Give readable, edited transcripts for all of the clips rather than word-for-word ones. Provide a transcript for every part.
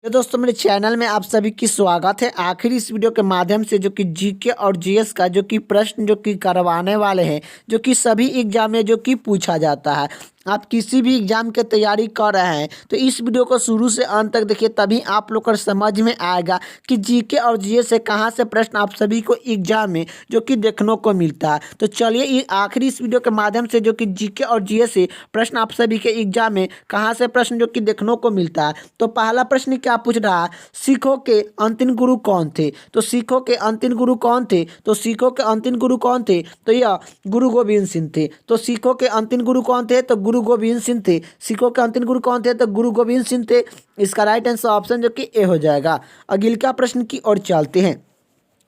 तो दोस्तों मेरे चैनल में आप सभी की स्वागत है। आखिर इस वीडियो के माध्यम से जो कि जीके और जीएस का जो कि प्रश्न जो कि करवाने वाले हैं, जो कि सभी एग्जाम में जो कि पूछा जाता है। आप किसी भी एग्जाम की तैयारी कर रहे हैं तो इस वीडियो को शुरू से अंत तक देखिए, तभी आप लोग को समझ में आएगा कि जीके और जीएस से कहाँ से प्रश्न आप सभी को एग्जाम में जो कि देखने को मिलता है। तो चलिए आखिरी इस वीडियो के माध्यम से जो कि जीके और जीएस से प्रश्न आप सभी के एग्जाम में कहाँ से प्रश्न जो कि देखने को मिलता है। तो पहला प्रश्न क्या पूछ रहा है, सिखों के अंतिम गुरु कौन थे? तो सिखों के अंतिम गुरु कौन थे? तो सिखों के अंतिम गुरु कौन थे? तो यह गुरु गोविंद सिंह थे। तो सिखों के अंतिम गुरु कौन थे? तो गुरु गोविंद सिंह थे। सिखों के अंतिम गुरु कौन थे? तो गुरु गोविंद सिंह थे। इसका राइट आंसर ऑप्शन जो कि ए हो जाएगा। अगले का प्रश्न की ओर चलते हैं।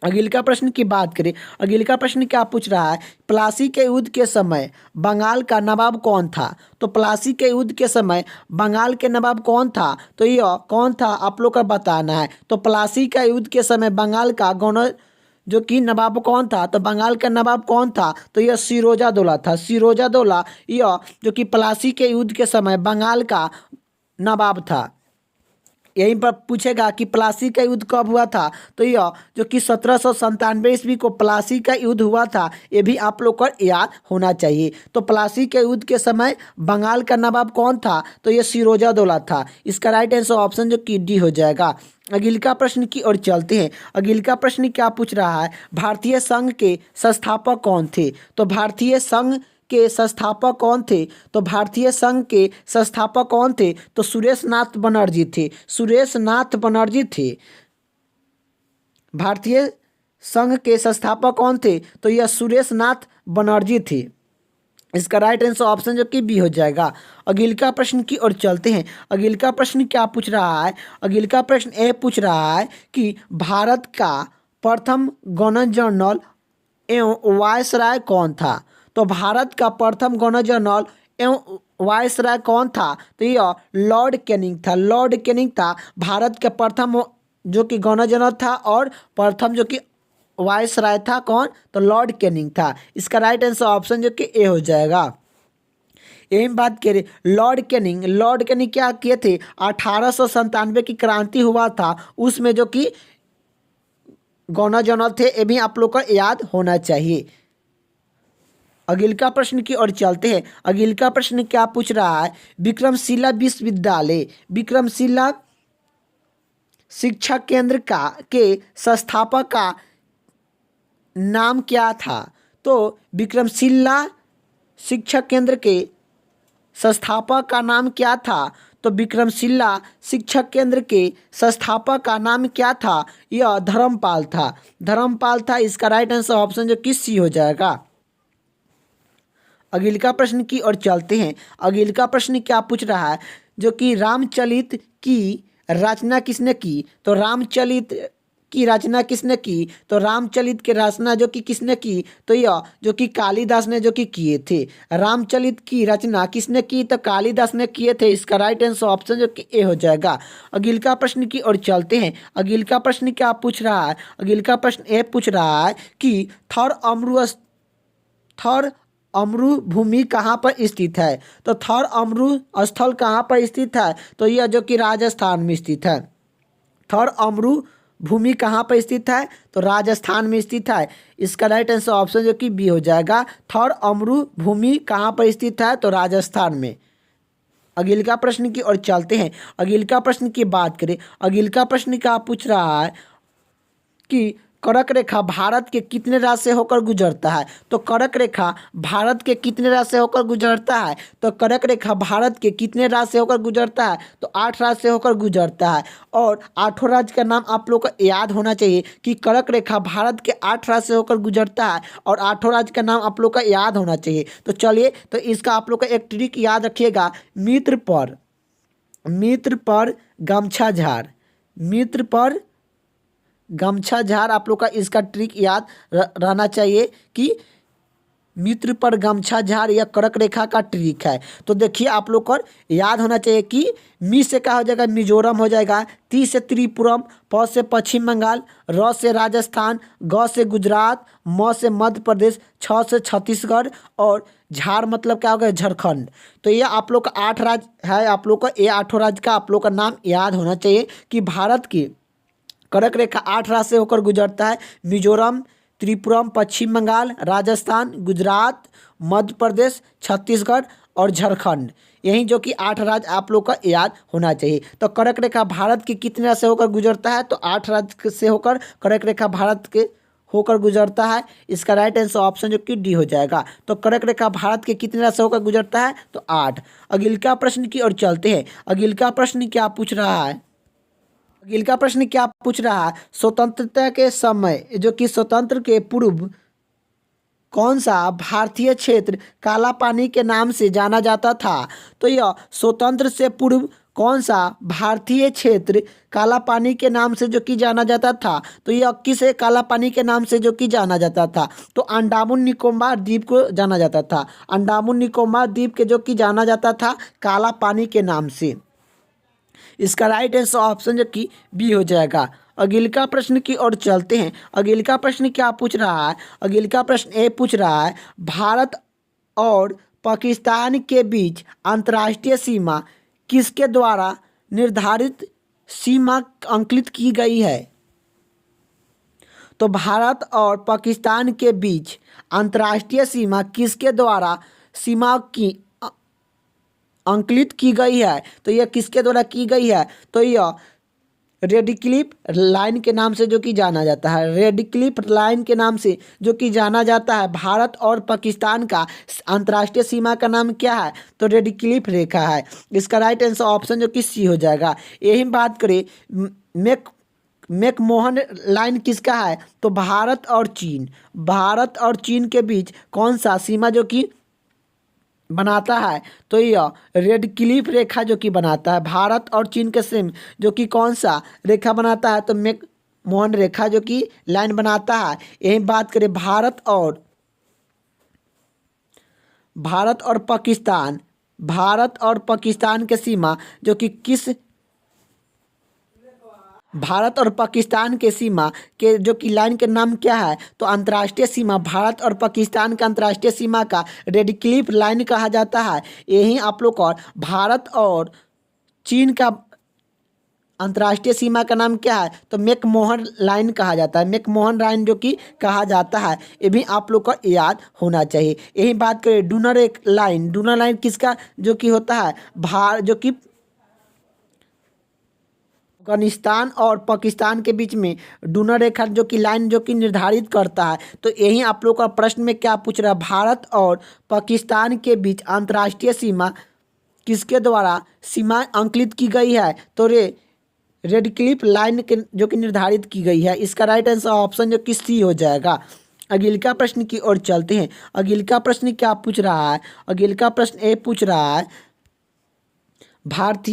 अगले का प्रश्न की बात करें, अगले का प्रश्न क्या पूछ रहा है, प्लासी के युद्ध के समय बंगाल का नवाब कौन था? तो प्लासी के युद्ध के समय बंगाल के नवाब कौन था? तो यह कौन था आप लोग का बताना है। तो प्लासी का युद्ध के समय बंगाल का गवर्नर जो कि नवाब कौन था? तो बंगाल का नवाब कौन था? तो यह सिरोजादौला था। सिरोजादौला यह जो कि प्लासी के युद्ध के समय बंगाल का नवाब था। यहीं पर पूछेगा कि प्लासी का युद्ध कब हुआ था? तो यह जो कि 1797 ईस्वी को प्लासी का युद्ध हुआ था। ये भी आप लोग को याद होना चाहिए। तो प्लासी के युद्ध के समय बंगाल का नवाब कौन था? तो यह सिरोजादौला था। इसका राइट आंसर ऑप्शन जो कि डी हो जाएगा। अगले का प्रश्न की ओर चलते हैं। अगले का प्रश्न क्या पूछ रहा है, भारतीय संघ के संस्थापक कौन थे? तो भारतीय संघ के संस्थापक कौन थे? तो भारतीय संघ के संस्थापक कौन थे? तो सुरेश नाथ बनर्जी थे। सुरेश नाथ बनर्जी थे। भारतीय संघ के संस्थापक कौन थे? तो यह सुरेश नाथ बनर्जी थे। इसका राइट आंसर ऑप्शन जो कि बी हो जाएगा। अगले का प्रश्न की ओर चलते हैं। अगले का प्रश्न क्या पूछ रहा है, अगले का प्रश्न ए पूछ रहा है कि भारत का प्रथम गवर्नर जनरल एवं वायसराय कौन था? तो भारत का प्रथम गवर्नर जनरल एवं वायसराय कौन था? तो यह लॉर्ड कैनिंग था। लॉर्ड कैनिंग था भारत के प्रथम जो कि गवर्नर जनरल था, और प्रथम जो कि वायसराय था कौन? तो लॉर्ड कैनिंग था। इसका राइट आंसर ऑप्शन जो कि ए हो जाएगा। यही बात करें, लॉर्ड कैनिंग क्या किए थे? 1897 की क्रांति हुआ था, उसमें जो कि गवर्नर जनरल थे। ये भी आप लोग को याद होना चाहिए। अगले का प्रश्न की ओर चलते हैं। अगले का प्रश्न क्या पूछ रहा है, विक्रमशिला विश्वविद्यालय, विक्रमशिला शिक्षा केंद्र का के संस्थापक का नाम क्या था? तो विक्रमशिला शिक्षा केंद्र के संस्थापक का नाम क्या था? तो विक्रमशिला शिक्षा केंद्र के संस्थापक का नाम क्या था? यह धर्मपाल था। धर्मपाल था। इसका राइट आंसर ऑप्शन जो कि सी हो जाएगा। अगले का प्रश्न की ओर चलते हैं। अगले का प्रश्न क्या पूछ रहा है, जो कि रामचरित की रचना किसने की? तो रामचरित की रचना किसने की? तो रामचरित की रचना जो कि किसने की? तो यह जो कि कालिदास ने जो कि किए थे। रामचरित की रचना किसने की? तो कालिदास ने किए थे। इसका राइट आंसर ऑप्शन जो कि ए हो जाएगा। अगले का प्रश्न की ओर चलते हैं। अगले का प्रश्न क्या पूछ रहा है, अगले का प्रश्न ए पूछ रहा है कि थर अमरू भूमि कहाँ पर स्थित है? तो थर अमरू स्थल कहाँ पर स्थित है? तो यह जो कि राजस्थान में स्थित है। थर अमरू भूमि कहाँ पर स्थित है? तो राजस्थान में स्थित है। इसका राइट आंसर ऑप्शन जो कि बी हो जाएगा। थर अमरू भूमि कहाँ पर स्थित है? तो राजस्थान में। अगले का प्रश्न की ओर चलते हैं। अगले का प्रश्न की बात करें। अगले का प्रश्न क्या पूछ रहा है कि कर्क रेखा भारत के कितने राज्य से होकर गुजरता है? तो कर्क रेखा भारत के कितने राज्य से होकर गुजरता है? तो कर्क रेखा भारत के कितने राज्य से होकर गुजरता है? तो 8 राज्य से होकर गुजरता है। और 8 राज्य का नाम आप लोग को याद होना चाहिए कि कर्क रेखा भारत के 8 राज्य से होकर गुजरता है, और 8 राज्य का नाम आप लोग का याद होना चाहिए। तो चलिए, तो इसका आप लोग का एक ट्रिक याद रखिएगा, मित्र पर गमछा झाड़, मित्र पर गमछा झाड़। आप लोग का इसका ट्रिक याद रहना चाहिए कि मित्र पर गमछा झाड़ या कर्क रेखा का ट्रिक है। तो देखिए आप लोग को याद होना चाहिए कि मी से क्या हो जाएगा, मिजोरम हो जाएगा, ती से त्रिपुरम, प से पश्चिम बंगाल, र से राजस्थान, ग से गुजरात, म से मध्य प्रदेश, छ से छत्तीसगढ़ और झाड़ मतलब क्या होगा, झारखंड। तो ये आप लोग का 8 राज्य है, आप लोग का ये 8 राज्य का आप लोग का नाम याद होना चाहिए कि भारत की कर्क रेखा 8 राज्य से होकर गुजरता है। मिजोरम, त्रिपुरम, पश्चिम बंगाल, राजस्थान, गुजरात, मध्य प्रदेश, छत्तीसगढ़ और झारखंड। यही जो कि 8 राज्य आप लोग का याद होना चाहिए। तो कर्क रेखा भारत की कितने राज्य से होकर गुजरता है, तो 8 राज्य से होकर कर्क रेखा भारत के होकर गुजरता है। इसका राइट आंसर ऑप्शन जो कि डी हो जाएगा। तो कर्क रेखा भारत के कितने राज्य से होकर गुजरता है, तो 8। अगिला प्रश्न की ओर चलते हैं। अगिला प्रश्न क्या पूछ रहा है, अगिला प्रश्न क्या पूछ रहा है, स्वतंत्रता के समय जो कि स्वतंत्र के पूर्व कौन सा भारतीय क्षेत्र काला पानी के नाम से जाना जाता था। तो यह स्वतंत्र से पूर्व कौन सा भारतीय क्षेत्र काला पानी के नाम से जो कि जाना जाता था, तो यह किसे काला पानी के नाम से जो कि जाना जाता था, तो अंडमान निकोबार द्वीप को जाना जाता था। अंडमान निकोबार द्वीप के जो कि जाना जाता था काला पानी के नाम से। इसका राइट आंसर ऑप्शन जो कि बी हो जाएगा। अगिला प्रश्न की ओर चलते हैं। अगिला प्रश्न क्या पूछ रहा है, अगिला प्रश्न ए पूछ रहा है, भारत और पाकिस्तान के बीच अंतर्राष्ट्रीय सीमा किसके द्वारा निर्धारित सीमा अंकित की गई है। तो भारत और पाकिस्तान के बीच अंतर्राष्ट्रीय सीमा किसके द्वारा सीमा की अंकित की गई है, तो यह किसके द्वारा की गई है, तो यह रेड क्लिफ लाइन के नाम से जो कि जाना जाता है। रेड क्लिफ लाइन के नाम से जो कि जाना जाता है। भारत और पाकिस्तान का अंतर्राष्ट्रीय सीमा का नाम क्या है, तो रेड क्लिफ रेखा है। इसका राइट आंसर ऑप्शन जो कि सी हो जाएगा। यही बात करें मैकमोहन लाइन किसका है, तो भारत और चीन, भारत और चीन के बीच कौन सा सीमा जो कि बनाता है, तो यह रेड क्लिफ रेखा जो कि बनाता है। भारत और चीन के सेम जो कि कौन सा रेखा बनाता है, तो मैकमोहन रेखा जो कि लाइन बनाता है। यही बात करें भारत और पाकिस्तान, भारत और पाकिस्तान के सीमा जो कि किस भारत और पाकिस्तान के सीमा के जो कि लाइन के नाम क्या है, तो अंतर्राष्ट्रीय सीमा भारत और पाकिस्तान का अंतर्राष्ट्रीय सीमा का रेड क्लिफ लाइन कहा जाता है। यही आप लोग को भारत और चीन का अंतर्राष्ट्रीय सीमा का नाम क्या है, तो मैकमोहन लाइन कहा जाता है। मैकमोहन लाइन जो कि कहा जाता है, ये भी आप लोग को याद होना चाहिए। यही बात करें डूनर लाइन, डूनर लाइन किसका जो कि होता है, जो कि अफगानिस्तान और पाकिस्तान के बीच में डूनर रेखा जो कि लाइन जो कि निर्धारित करता है। तो यही आप लोग का प्रश्न में क्या पूछ रहा है, भारत और पाकिस्तान के बीच अंतर्राष्ट्रीय सीमा किसके द्वारा सीमा अंकित की गई है, तो रेड क्लिफ लाइन के जो कि निर्धारित की गई है। इसका राइट आंसर ऑप्शन जो कि सी हो जाएगा। अगिला प्रश्न की ओर चलते हैं। अगिला प्रश्न क्या पूछ रहा है, अगिला प्रश्न ए पूछ रहा है, भारत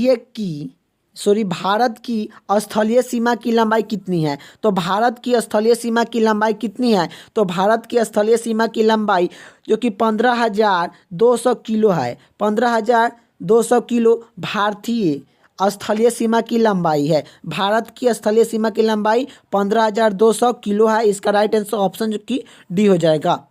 की स्थलीय सीमा की लंबाई कितनी है। तो भारत की स्थलीय सीमा की लंबाई कितनी है, तो भारत की स्थलीय सीमा की लंबाई जो कि 15,200 किलो है। 15,200 किलो भारतीय स्थलीय सीमा की लंबाई है। भारत की स्थलीय सीमा की लंबाई 15,200 किलो है। इसका राइट आंसर ऑप्शन जो कि डी हो जाएगा।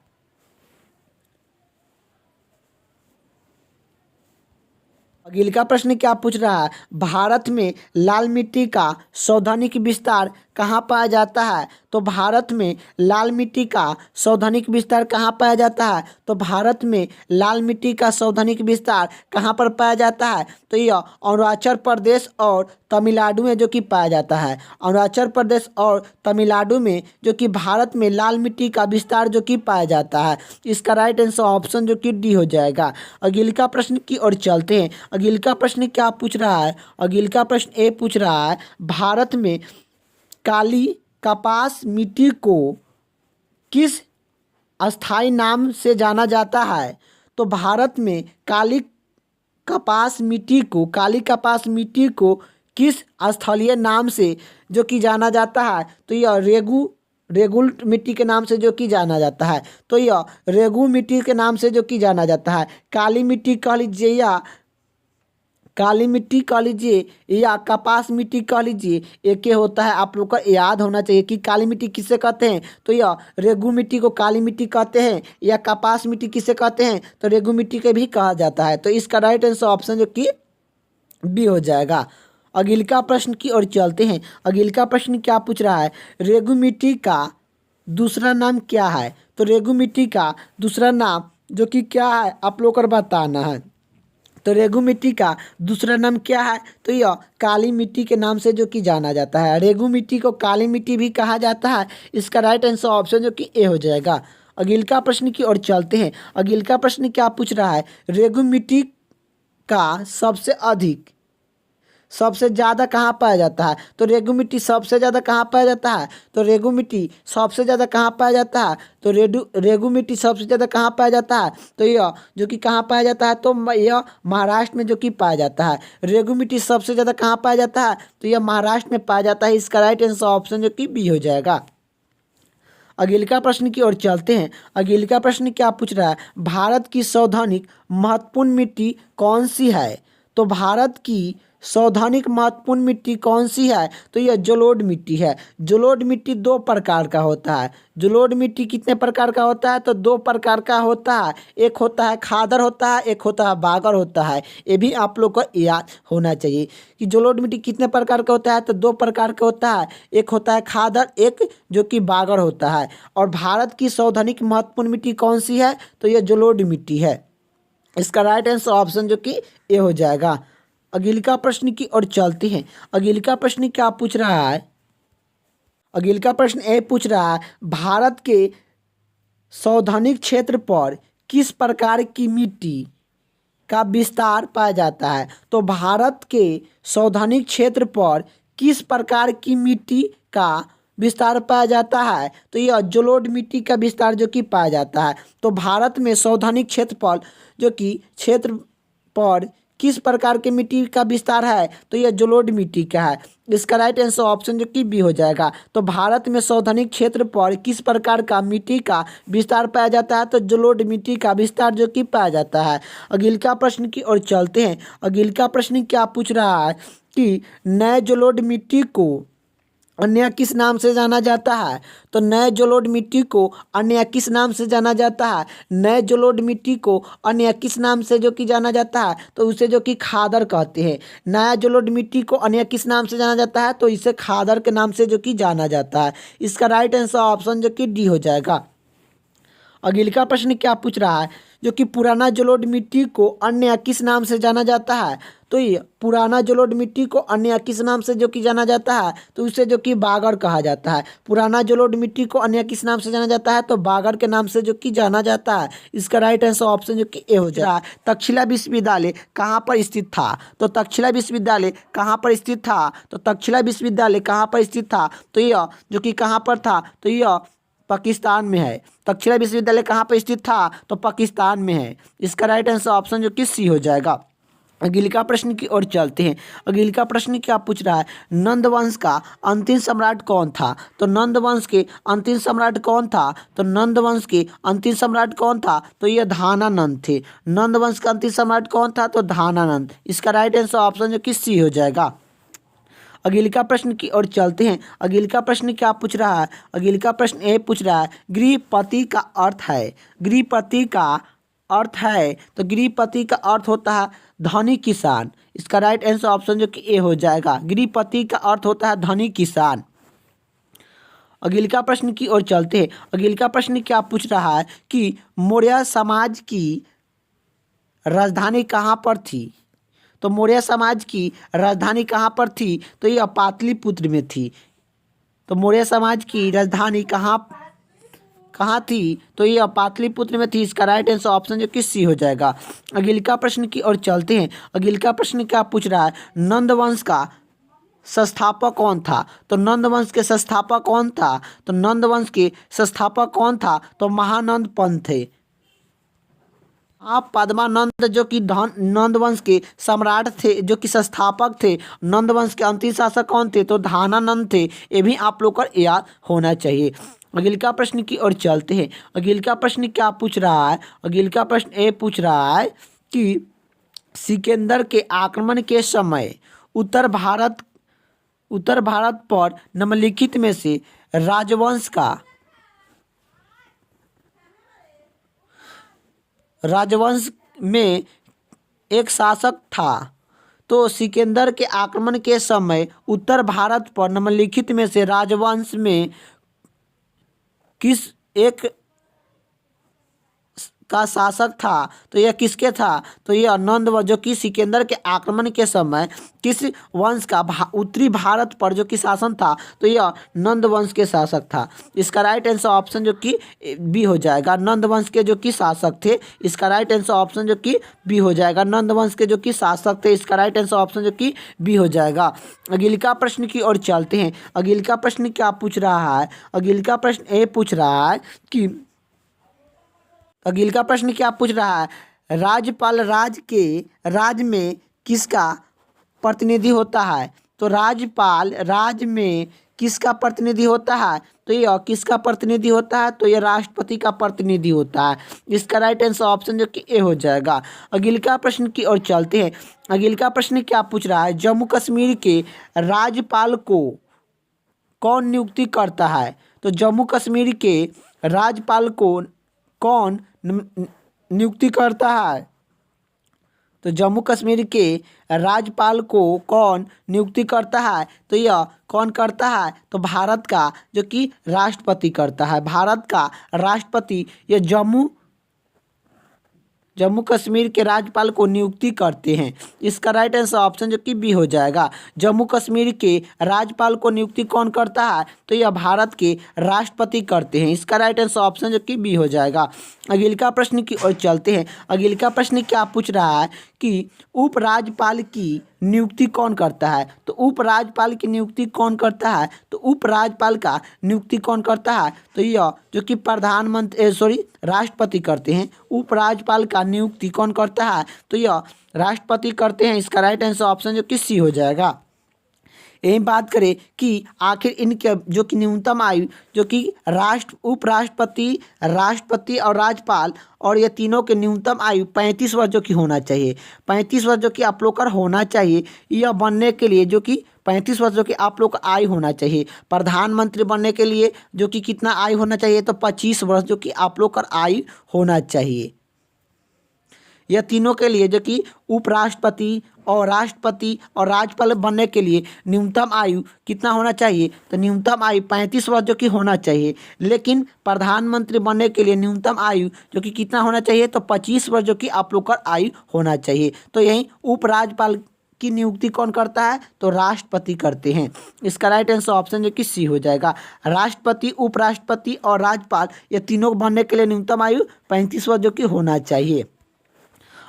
अगिला प्रश्न क्या पूछ रहा है, भारत में लाल मिट्टी का सौधानिक विस्तार कहाँ पाया जाता है। तो भारत में लाल मिट्टी का सौधानिक विस्तार कहाँ पाया जाता है, तो भारत में लाल मिट्टी का सौधानिक विस्तार कहाँ पर पाया जाता है, तो यह अरुणाचल प्रदेश और तमिलनाडु में जो कि पाया जाता है। अरुणाचल प्रदेश और तमिलनाडु में जो कि भारत में लाल मिट्टी का विस्तार जो कि पाया जाता है। इसका राइट आंसर ऑप्शन जो कि डी हो जाएगा। अगिला प्रश्न की ओर चलते हैं। अगिला प्रश्न क्या पूछ रहा है, अगिला प्रश्न ए पूछ रहा है, भारत में काली कपास मिट्टी को किस अस्थायी नाम से जाना जाता है। तो भारत में काली कपास मिट्टी को किस स्थलीय नाम से जो कि जाना जाता है, तो यह रेगू रेगुल मिट्टी के नाम से जो कि जाना जाता है। तो यह रेगू मिट्टी के नाम से जो कि जाना जाता है। काली मिट्टी कह लीजिए या काली मिट्टी कह लीजिए या कपास मिट्टी कह लीजिए, एक ही होता है। आप लोग को याद होना चाहिए कि काली मिट्टी किसे कहते हैं, तो यह रेगू मिट्टी को काली मिट्टी कहते हैं, या कपास मिट्टी किसे कहते हैं, तो रेगू मिट्टी के भी कहा जाता है। तो इसका राइट आंसर ऑप्शन जो कि बी हो जाएगा। अगिलका प्रश्न की ओर चलते हैं। अगिलका प्रश्न क्या पूछ रहा है, रेगू मिट्टी का दूसरा नाम क्या है। तो रेगू मिट्टी का दूसरा नाम जो कि क्या है आप लोग को बताना है। तो रेगू मिट्टी का दूसरा नाम क्या है, तो यह काली मिट्टी के नाम से जो कि जाना जाता है। रेगू मिट्टी को काली मिट्टी भी कहा जाता है। इसका राइट आंसर ऑप्शन जो कि ए हो जाएगा। अगिलका प्रश्न की ओर चलते हैं। अगिलका प्रश्न क्या पूछ रहा है, रेगू मिट्टी का सबसे ज़्यादा कहाँ पाया जाता है। तो रेगू मिट्टी सबसे ज़्यादा कहाँ पाया जाता है, तो रेगू मिट्टी सबसे ज़्यादा कहाँ पाया जाता है, तो रेगू मिट्टी सबसे ज़्यादा कहाँ पाया जाता है, तो यह जो कि कहाँ पाया जाता है, तो यह महाराष्ट्र में जो कि पाया जाता है। रेगू मिट्टी सबसे ज़्यादा कहाँ पाया जाता है, तो यह महाराष्ट्र में पाया जाता है। इसका राइट आंसर ऑप्शन जो कि बी हो जाएगा। अगिलका प्रश्न की ओर चलते हैं। अगिलका प्रश्न क्या पूछ रहा है, भारत की सौधानिक महत्वपूर्ण मिट्टी कौन सी है। तो भारत की सौधानिक महत्वपूर्ण मिट्टी कौन सी है, तो यह जलोढ़ मिट्टी है। जलोढ़ मिट्टी दो प्रकार का होता है। जलोढ़ मिट्टी कितने प्रकार का होता है, तो दो प्रकार का होता है। एक होता है खादर होता है, एक होता है बागर होता है। ये भी आप लोग को याद होना चाहिए कि जलोढ़ मिट्टी कितने प्रकार का होता है, तो दो प्रकार का होता है। एक होता है खादर, एक जो कि बागर होता है। और भारत की सौधानिक महत्वपूर्ण मिट्टी कौन सी है, तो यह जलोढ़ मिट्टी है। इसका राइट आंसर ऑप्शन जो कि ए हो जाएगा। अगिलका प्रश्न की ओर चलते हैं। अगिलका प्रश्न क्या पूछ रहा है, अगिलका प्रश्न ए पूछ रहा है, भारत के सौधानिक क्षेत्र पर किस प्रकार की मिट्टी का विस्तार पाया जाता है। तो भारत के सौधानिक क्षेत्र पर किस प्रकार की मिट्टी का विस्तार पाया जाता है, तो यह जलोढ़ मिट्टी का विस्तार जो कि पाया जाता है। तो भारत में सौधानिक क्षेत्रफल जो कि क्षेत्र पर किस प्रकार की मिट्टी का विस्तार है, तो यह जलोढ़ मिट्टी का है। इसका राइट आंसर ऑप्शन जो कि बी हो जाएगा। तो भारत में सौधानिक क्षेत्र पर किस प्रकार का मिट्टी का विस्तार पाया जाता है, तो जलोढ़ मिट्टी का विस्तार जो कि पाया जाता है। अगिलका प्रश्न की ओर चलते हैं। अगिलका प्रश्न क्या पूछ रहा है कि नए जलोढ़ मिट्टी को अन्य किस नाम से जाना जाता है। तो नए जलोढ़ मिट्टी को अन्य किस नाम से जाना जाता है। नए जलोढ़ मिट्टी को अन्य किस नाम से जो कि जाना जाता है, तो उसे जो कि खादर कहते हैं। नया जलोढ़ मिट्टी को अन्य किस नाम से जाना जाता है, तो इसे खादर के नाम से जो कि जाना जाता है। इसका राइट आंसर ऑप्शन जो कि डी हो जाएगा। अगिलका प्रश्न क्या पूछ रहा है, जो कि पुराना जलोढ़ मिट्टी को अन्य किस नाम से जाना जाता है। तो ये पुराना जलोढ़ मिट्टी को अन्य किस नाम से जो कि जाना जाता है, तो उसे जो कि बागर कहा जाता है। पुराना जलोढ़ मिट्टी को अन्य किस नाम से जाना जाता है, तो बागर के नाम से जो कि जाना जाता है। इसका राइट आंसर ऑप्शन जो कि ए हो जाएगा। तक्षशिला विश्वविद्यालय कहाँ पर स्थित था। तो तक्षशिला विश्वविद्यालय कहाँ पर स्थित था, तो तक्षशिला विश्वविद्यालय कहाँ पर स्थित था, तो यह जो कि कहाँ पर था, तो यह पाकिस्तान में है। तक्षशिला विश्वविद्यालय कहाँ पर स्थित था, तो पाकिस्तान में है। इसका राइट आंसर ऑप्शन जो कि सी हो जाएगा। अगिलका प्रश्न की ओर चलते हैं। अगिलका प्रश्न क्या पूछ रहा है, नंद वंश का अंतिम सम्राट कौन था। तो नंद वंश के अंतिम सम्राट कौन था, तो नंद वंश के अंतिम सम्राट कौन था, तो यह धानानंद थे। नंद वंश का अंतिम सम्राट कौन था, तो धानानंद। इसका राइट आंसर ऑप्शन जो कि सी हो जाएगा। अगिलका प्रश्न की ओर चलते हैं। अगिलका प्रश्न क्या पूछ रहा है, अगिलका प्रश्न ए पूछ रहा है, गृहपति का अर्थ है। गृहपति का अर्थ है, तो गृहपति का अर्थ होता है धनी किसान। इसका राइट आंसर ऑप्शन जो कि ए हो जाएगा। गृहपति का अर्थ होता है धनी किसान। अगिलका प्रश्न की ओर चलते हैं। अगिलका प्रश्न क्या पूछ रहा है कि मौर्य समाज की राजधानी कहाँ पर थी। तो मौर्य समाज की राजधानी कहाँ पर थी, तो यह पाटलिपुत्र में थी। तो मौर्य समाज की राजधानी कहाँ थी, तो यह पाटलिपुत्र में थी। इसका राइट आंसर ऑप्शन जो कि सी हो जाएगा। अगिलका प्रश्न की ओर चलते हैं। अगिलका प्रश्न क्या पूछ रहा है, नंद वंश का संस्थापक कौन था। तो नंद वंश के संस्थापक कौन था, तो नंद वंश के संस्थापक कौन था, तो महानंद पंथ थे। आप पद्मानंद जो कि नंद वंश के सम्राट थे, जो कि संस्थापक थे। नंद वंश के अंतिम शासक कौन थे? तो धानानंद थे। ये भी आप लोग को याद होना चाहिए। अगले का प्रश्न की ओर चलते हैं। अगले का प्रश्न क्या पूछ रहा है? अगले का प्रश्न ये पूछ रहा है कि सिकंदर के आक्रमण के समय उत्तर भारत पर निम्नलिखित में से राजवंश में एक शासक था। तो सिकंदर के आक्रमण के समय उत्तर भारत पर निम्नलिखित में से राजवंश में किस एक का शासक था? तो यह किसके था? तो यह नंद वंश, जो कि सिकंदर के आक्रमण के समय किस वंश का उत्तरी भारत पर जो कि शासन था? तो यह नंद वंश के शासक था। इसका राइट आंसर ऑप्शन जो कि बी हो जाएगा। नंद वंश के जो कि शासक थे, इसका राइट आंसर ऑप्शन जो कि बी हो जाएगा। नंद वंश के जो कि शासक थे, इसका राइट आंसर ऑप्शन जो कि बी हो जाएगा। अगले का प्रश्न की ओर चलते हैं। अगले का प्रश्न क्या पूछ रहा है? अगले का प्रश्न ये पूछ रहा है कि अगले का प्रश्न क्या पूछ रहा है? राज्यपाल राज्य में किसका प्रतिनिधि होता है? तो राज्यपाल राज्य में किसका प्रतिनिधि होता है? तो यह किसका प्रतिनिधि होता है? तो यह राष्ट्रपति का प्रतिनिधि होता है। इसका राइट आंसर ऑप्शन जो कि ए हो जाएगा। अगले का प्रश्न की ओर चलते हैं। अगले का प्रश्न क्या पूछ रहा है? जम्मू कश्मीर के राज्यपाल को कौन नियुक्ति करता है? तो जम्मू कश्मीर के राज्यपाल को कौन नियुक्ति करता है? तो जम्मू कश्मीर के राज्यपाल को कौन नियुक्ति करता है? तो यह कौन करता है? तो भारत का जो कि राष्ट्रपति करता है। भारत का राष्ट्रपति यह जम्मू कश्मीर के राज्यपाल को नियुक्ति करते हैं। इसका राइट आंसर ऑप्शन जो कि बी हो जाएगा। जम्मू कश्मीर के राज्यपाल को नियुक्ति कौन करता है? तो यह भारत के राष्ट्रपति करते हैं। इसका राइट आंसर ऑप्शन जो कि बी हो जाएगा। अगले का प्रश्न की ओर चलते हैं। अगले का प्रश्न क्या पूछ रहा है कि उपराज्यपाल की नियुक्ति कौन करता है? तो उपराज्यपाल की नियुक्ति कौन करता है? तो उपराज्यपाल का नियुक्ति कौन करता है? तो यह जो कि राष्ट्रपति करते हैं। उपराज्यपाल का नियुक्ति कौन करता है? तो यह राष्ट्रपति करते हैं। इसका राइट आंसर ऑप्शन जो कि सी हो जाएगा। यही बात करें कि आखिर इनके जो कि न्यूनतम आयु जो कि उपराष्ट्रपति, राष्ट्रपति और राज्यपाल, और ये तीनों के न्यूनतम आयु 35 वर्ष जो कि होना चाहिए। 35 वर्ष जो कि आप लोग का होना चाहिए यह बनने के लिए, जो कि 35 वर्ष जो कि आप लोग का आयु होना चाहिए। प्रधानमंत्री बनने के लिए जो कि कितना आयु होना चाहिए? तो 25 वर्ष जो कि आप लोग का आयु होना चाहिए। यह तीनों के लिए जो कि उपराष्ट्रपति और राष्ट्रपति और राज्यपाल बनने के लिए न्यूनतम आयु कितना होना चाहिए? तो न्यूनतम आयु 35 वर्ष जो कि होना चाहिए। लेकिन प्रधानमंत्री बनने के लिए न्यूनतम आयु जो कि कितना होना चाहिए? तो 25 वर्ष जो कि आप लोग का आयु होना चाहिए। तो यही उपराज्यपाल की नियुक्ति कौन करता है? तो राष्ट्रपति करते हैं। इसका राइट आंसर ऑप्शन जो कि सी हो जाएगा। राष्ट्रपति, उपराष्ट्रपति और राज्यपाल ये तीनों बनने के लिए न्यूनतम आयु 35 वर्ष जो कि होना चाहिए।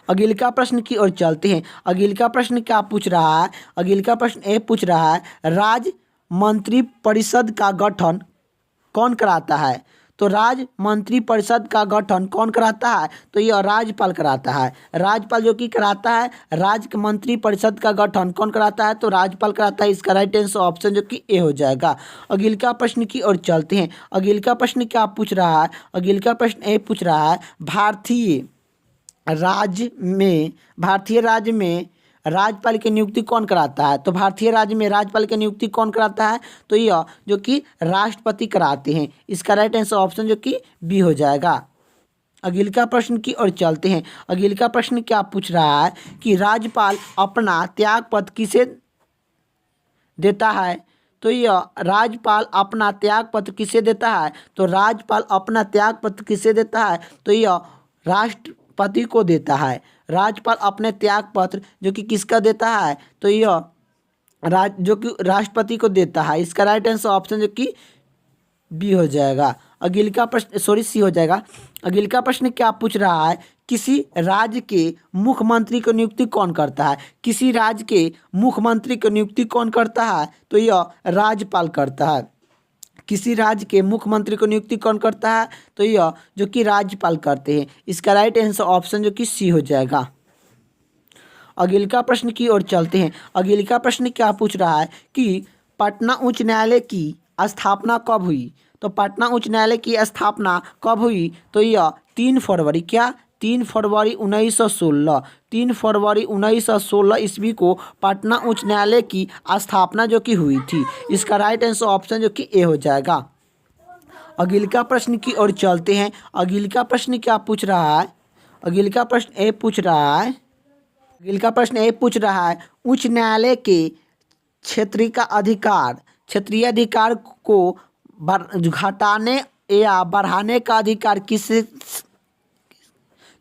अगले का प्रश्न की ओर चलते हैं। अगले का प्रश्न क्या पूछ रहा है? अगले का प्रश्न ये पूछ रहा है, राज्य मंत्री परिषद का गठन कौन कराता है? तो राज्य मंत्री परिषद का गठन कौन कराता है? तो यह राज्यपाल कराता है। राज्यपाल जो कि कराता है। राज्य मंत्री परिषद का गठन कौन कराता है? तो राज्यपाल कराता है। इसका राइट आंसर ऑप्शन जो कि ए हो जाएगा। अगले का प्रश्न की ओर चलते हैं। अगले का प्रश्न क्या पूछ रहा है? अगले का प्रश्न ये पूछ रहा है, भारतीय राज्य में राज्यपाल की नियुक्ति कौन कराता है? तो भारतीय राज्य में राज्यपाल की नियुक्ति कौन कराता है? तो यह जो कि राष्ट्रपति कराते हैं। इसका राइट आंसर ऑप्शन जो कि बी हो जाएगा। अगले का प्रश्न की ओर चलते हैं। अगले का प्रश्न क्या पूछ रहा है कि राज्यपाल अपना त्यागपत्र किसे देता है? तो यह राज्यपाल अपना त्यागपत्र किसे देता है? तो राज्यपाल अपना त्यागपत्र किसे देता है? तो यह राष्ट्रपति को देता है। राज्यपाल अपने त्यागपत्र जो कि किसका देता है? तो यह जो कि राष्ट्रपति को देता है। इसका राइट आंसर ऑप्शन जो कि बी हो जाएगा। अगले का प्रश्न सी हो जाएगा। अगले का प्रश्न क्या पूछ रहा है, किसी राज्य के मुख्यमंत्री की नियुक्ति कौन करता है? किसी राज्य के मुख्यमंत्री की नियुक्ति कौन करता है? तो यह राज्यपाल करता है। किसी राज्य के मुख्यमंत्री को नियुक्ति कौन करता है? तो यह जो कि राज्यपाल करते हैं। इसका राइट आंसर ऑप्शन जो कि सी हो जाएगा। अगला प्रश्न की ओर चलते हैं। अगला प्रश्न क्या पूछ रहा है कि पटना उच्च न्यायालय की स्थापना कब हुई? तो पटना उच्च न्यायालय की स्थापना कब हुई? तो यह 3 फरवरी, क्या 3 फरवरी 1916, 3 फरवरी 1916 ईस्वी को पटना उच्च न्यायालय की स्थापना जो कि हुई थी। इसका राइट आंसर ऑप्शन जो कि ए हो जाएगा। अगला प्रश्न की ओर चलते हैं। अगला प्रश्न क्या पूछ रहा है? अगला प्रश्न ए पूछ रहा है। अगला प्रश्न ए पूछ रहा है उच्च न्यायालय के क्षेत्रीय अधिकार को घटाने या बढ़ाने का अधिकार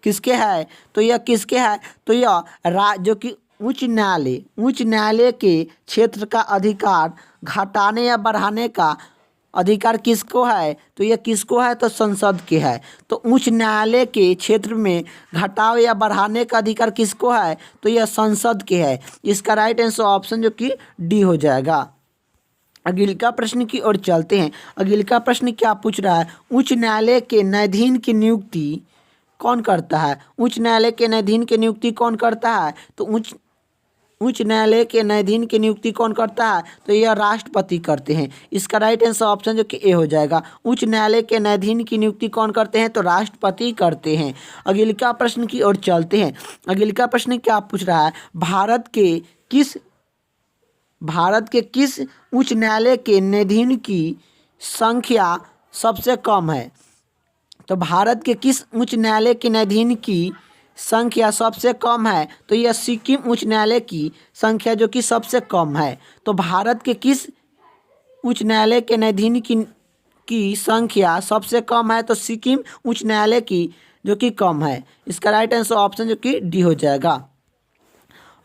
किसके है? तो यह किसके है? तो यह जो कि उच्च न्यायालय के क्षेत्र का अधिकार घटाने या बढ़ाने का अधिकार किसको है? तो यह किसको है? तो संसद के है। तो उच्च न्यायालय के क्षेत्र में घटाव या बढ़ाने का अधिकार किसको है? तो यह संसद के है। इसका राइट आंसर ऑप्शन जो कि डी हो जाएगा। अगला प्रश्न की ओर चलते हैं। अगला प्रश्न क्या पूछ रहा है? उच्च न्यायालय के न्यायाधीश की नियुक्ति कौन करता है? उच्च न्यायालय के न्यायाधीश की नियुक्ति कौन करता है? तो उच्च न्यायालय के न्यायाधीश की नियुक्ति कौन करता है? तो यह राष्ट्रपति करते हैं। इसका राइट आंसर ऑप्शन जो कि ए हो जाएगा। उच्च न्यायालय के न्यायाधीश की नियुक्ति कौन करते हैं? तो राष्ट्रपति करते हैं। अगला प्रश्न की ओर चलते हैं। अगला प्रश्न क्या पूछ रहा है? भारत के किस उच्च न्यायालय के न्यायाधीश की संख्या सबसे कम है? तो भारत के किस उच्च न्यायालय के न्यायाधीश की संख्या सबसे कम है? तो यह सिक्किम उच्च न्यायालय की संख्या जो कि सबसे कम है। तो भारत के किस उच्च न्यायालय के न्यायाधीश की संख्या सबसे कम है? तो सिक्किम उच्च न्यायालय की जो कि कम है। इसका राइट आंसर ऑप्शन जो कि डी हो जाएगा।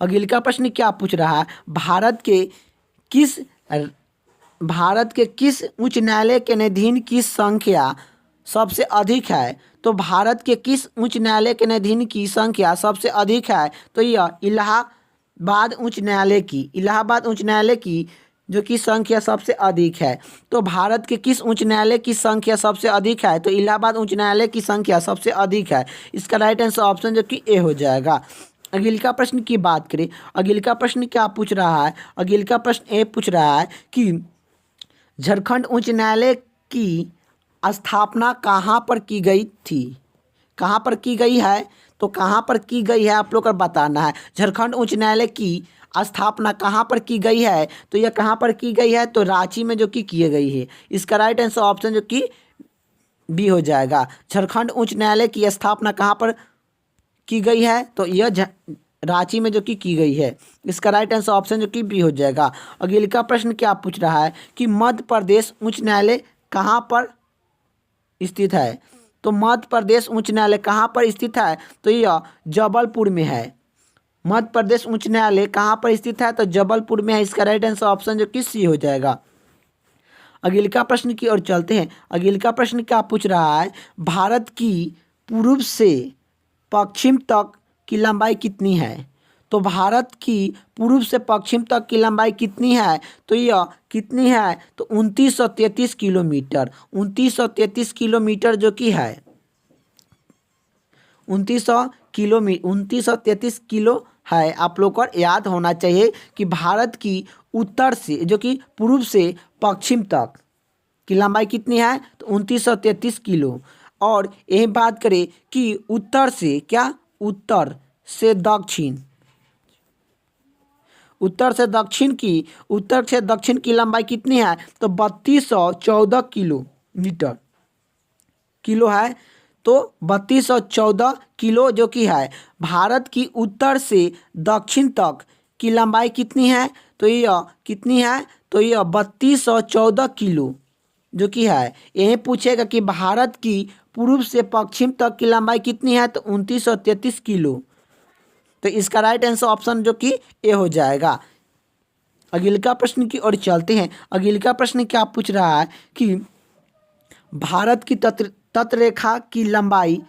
अगला प्रश्न क्या पूछ रहा है? भारत के किस उच्च न्यायालय के न्यायाधीश की संख्या सबसे अधिक है? तो भारत के किस उच्च न्यायालय के न्यायाधीश की संख्या सबसे अधिक है? तो यह इलाहाबाद उच्च न्यायालय की जो कि संख्या सबसे अधिक है। तो भारत के किस उच्च न्यायालय की संख्या सबसे अधिक है? तो इलाहाबाद उच्च न्यायालय की संख्या सबसे अधिक है। इसका राइट आंसर ऑप्शन जो कि ए हो जाएगा। अगला प्रश्न की बात करें। अगला प्रश्न क्या पूछ रहा है? अगला प्रश्न ए पूछ रहा है कि झारखंड उच्च न्यायालय की स्थापना कहाँ पर की गई थी? कहाँ पर की गई है? तो कहाँ पर की गई है आप लोग को बताना है। झारखंड उच्च न्यायालय की स्थापना कहाँ पर की गई है? तो यह कहाँ पर की गई है? तो रांची में जो कि की गई है। इसका राइट आंसर ऑप्शन जो कि बी हो जाएगा। झारखंड उच्च न्यायालय की स्थापना कहाँ पर की गई है? तो यह रांची में जो कि की गई है। इसका राइट आंसर ऑप्शन जो कि बी हो जाएगा। अगला प्रश्न क्या पूछ रहा है कि मध्य प्रदेश उच्च न्यायालय कहाँ पर स्थित है? तो मध्य प्रदेश उच्च न्यायालय कहाँ पर स्थित है? तो यह जबलपुर में है। मध्य प्रदेश उच्च न्यायालय कहाँ पर स्थित है? तो जबलपुर में है। इसका राइट आंसर ऑप्शन जो कि सी हो जाएगा। अगला प्रश्न की ओर चलते हैं। अगला प्रश्न क्या पूछ रहा है? भारत की पूर्व से पश्चिम तक की लंबाई कितनी है? तो भारत की पूर्व से पश्चिम तक की लंबाई कितनी है? तो यह कितनी है? तो 2933 किलोमीटर। 2933 किलोमीटर जो कि है 2933 किलो है। आप लोग को याद होना चाहिए कि भारत की उत्तर से जो कि पूर्व से पश्चिम तक की लंबाई कितनी है? तो 2933 किलो। और यही बात करें कि उत्तर से क्या? उत्तर से दक्षिण की लंबाई कितनी है? तो 3214 किलो है। तो 3214 किलो जो कि है। भारत की उत्तर से दक्षिण तक की लंबाई कितनी है? तो यह कितनी है? तो यह 3214 किलो जो कि है। यही पूछेगा कि भारत की पूर्व से पश्चिम तक की लंबाई कितनी है? तो 2933 किलो। तो इसका राइट आंसर ऑप्शन जो कि ए हो जाएगा। अगला प्रश्न की ओर चलते हैं। अगला प्रश्न क्या पूछ रहा है कि भारत की तटरेखा की लंबाई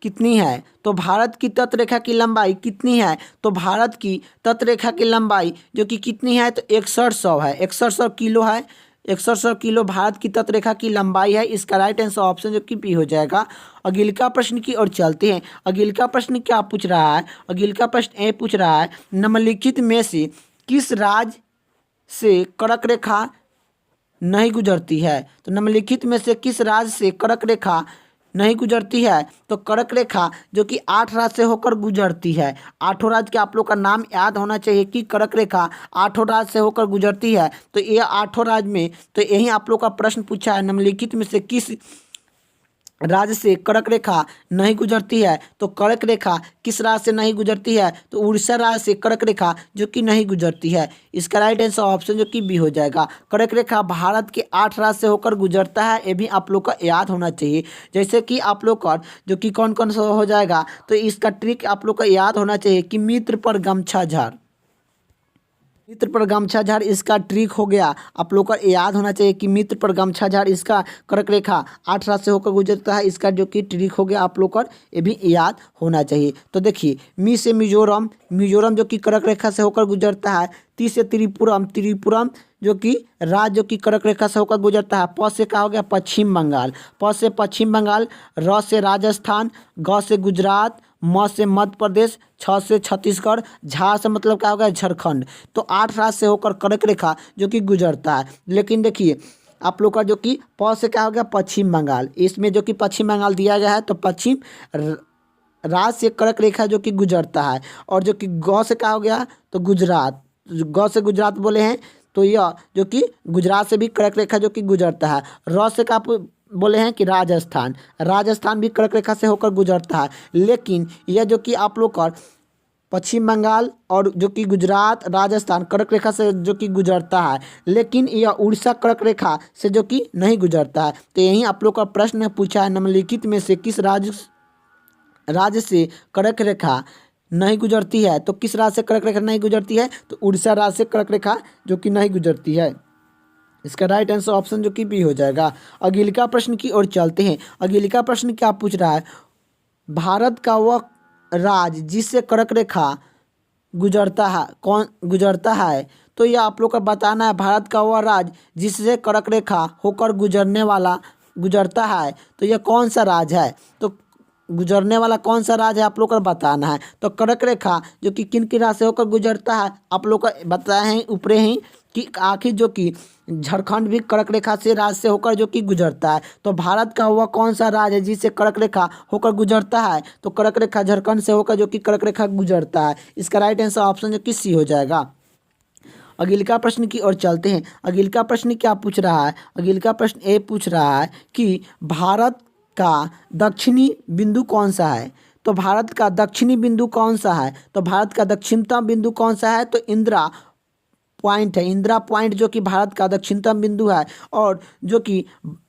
कितनी है? तो भारत की तटरेखा की लंबाई कितनी है? तो भारत की तटरेखा की लंबाई जो कि कितनी है? तो 6100 है। 6100 किलो है। 6100 किलो भारत की तटरेखा की लंबाई है। इसका राइट आंसर ऑप्शन जो कि बी हो जाएगा। अगला प्रश्न की ओर चलते हैं। अगला प्रश्न क्या पूछ रहा है? अगला प्रश्न ए पूछ रहा है, निम्नलिखित में से किस राज्य से कर्क रेखा नहीं गुजरती है? तो निम्नलिखित में से किस राज्य से कर्क रेखा नहीं गुजरती है? तो कर्क रेखा जो कि 8 राज्य से होकर गुजरती है। 8 राज्य के आप लोग का नाम याद होना चाहिए कि कर्क रेखा 8 राज्य से होकर गुजरती है। तो ये 8 राज्य में तो यही आप लोग का प्रश्न पूछा है, निम्नलिखित में से किस राज्य से कर्क रेखा नहीं गुजरती है? तो कर्क रेखा किस राज्य से नहीं गुजरती है? तो उड़ीसा राज्य से कर्क रेखा जो कि नहीं गुजरती है। इसका राइट आंसर ऑप्शन जो कि बी हो जाएगा। कर्क रेखा भारत के 8 राज्य से होकर गुजरता है, ये भी आप लोग का याद होना चाहिए। जैसे कि आप लोग का जो कि कौन कौन सा हो जाएगा, तो इसका ट्रिक आप लोग का याद होना चाहिए कि मित्र पर गमछा झाड़, मित्र पर गमछा झाड़ इसका ट्रिक हो गया। आप लोग का याद होना चाहिए कि मित्र पर गमछा झाड़ इसका कर्क रेखा 8 राज्य से होकर गुजरता है। इसका जो कि ट्रिक हो गया, आप लोग का ये भी याद होना चाहिए। तो देखिए, मी से मिजोरम, मिजोरम जो कि कर्क रेखा से होकर गुजरता है। ती से त्रिपुरम, त्रिपुरम जो कि राज्य जो कि कर्क रेखा से होकर गुजरता है। प से क्या हो गया? पश्चिम बंगाल, प से पश्चिम बंगाल। र से राजस्थान, ग से गुजरात, म से मध्य प्रदेश, छ से छत्तीसगढ़, झा से मतलब क्या होगा? झारखंड। तो 8 राज्य से होकर कर्क रेखा जो कि गुजरता है। लेकिन देखिए आप लोग का जो कि प से क्या हो गया? पश्चिम बंगाल। इसमें जो कि पश्चिम बंगाल दिया गया है, तो पश्चिम राज्य से कर्क रेखा जो कि गुजरता है। और जो कि ग से क्या हो गया? तो गुजरात, ग से गुजरात बोले हैं, तो यह जो कि गुजरात से भी कर्क रेखा जो कि गुजरता है। र से क्या बोले हैं कि राजस्थान, राजस्थान भी कर्क रेखा से होकर गुजरता है। लेकिन यह जो कि आप लोग का पश्चिम बंगाल और जो कि गुजरात, राजस्थान कर्क रेखा से जो कि गुजरता है, लेकिन यह उड़ीसा कर्क रेखा से जो कि नहीं गुजरता है। तो यही आप लोग का प्रश्न पूछा है, निम्नलिखित में से किस राज्य से कर्क रेखा नहीं गुजरती है? तो किस राज्य से कर्क रेखा नहीं गुजरती है? तो उड़ीसा राज्य से कर्क रेखा जो कि नहीं गुजरती है। इसका राइट आंसर ऑप्शन जो कि बी हो जाएगा। अगला प्रश्न की ओर चलते हैं। अगला प्रश्न क्या पूछ रहा है? भारत का वह राज्य जिससे कर्क रेखा गुजरता है, कौन गुजरता है? तो यह आप लोग का बताना है, भारत का वह राज्य जिससे कर्क रेखा होकर गुजरता है, तो यह कौन सा राज्य है? तो गुजरने वाला कौन सा राज्य है आप लोग को बताना है। तो कर्क रेखा जो कि किन किन राज्य से होकर गुजरता है आप लोग को बताए हैं ऊपरे ही कि आखिर जो कि झारखंड भी कर्क रेखा से राज्य से होकर जो कि गुजरता है। तो भारत का हुआ कौन सा राज्य है जिससे कर्क रेखा होकर गुजरता है? तो कर्क रेखा झारखंड से होकर जो कि कर्क रेखा गुजरता है। इसका राइट आंसर ऑप्शन जो कि सी हो जाएगा। अगला प्रश्न की ओर चलते हैं। अगला प्रश्न क्या पूछ रहा है? अगला प्रश्न ए पूछ रहा है कि भारत का दक्षिणी बिंदु कौन सा है? तो भारत का दक्षिणी बिंदु कौन सा है? तो भारत का दक्षिणतम बिंदु कौन सा है? तो इंदिरा पॉइंट है। इंदिरा पॉइंट जो कि भारत का दक्षिणतम बिंदु है। और जो कि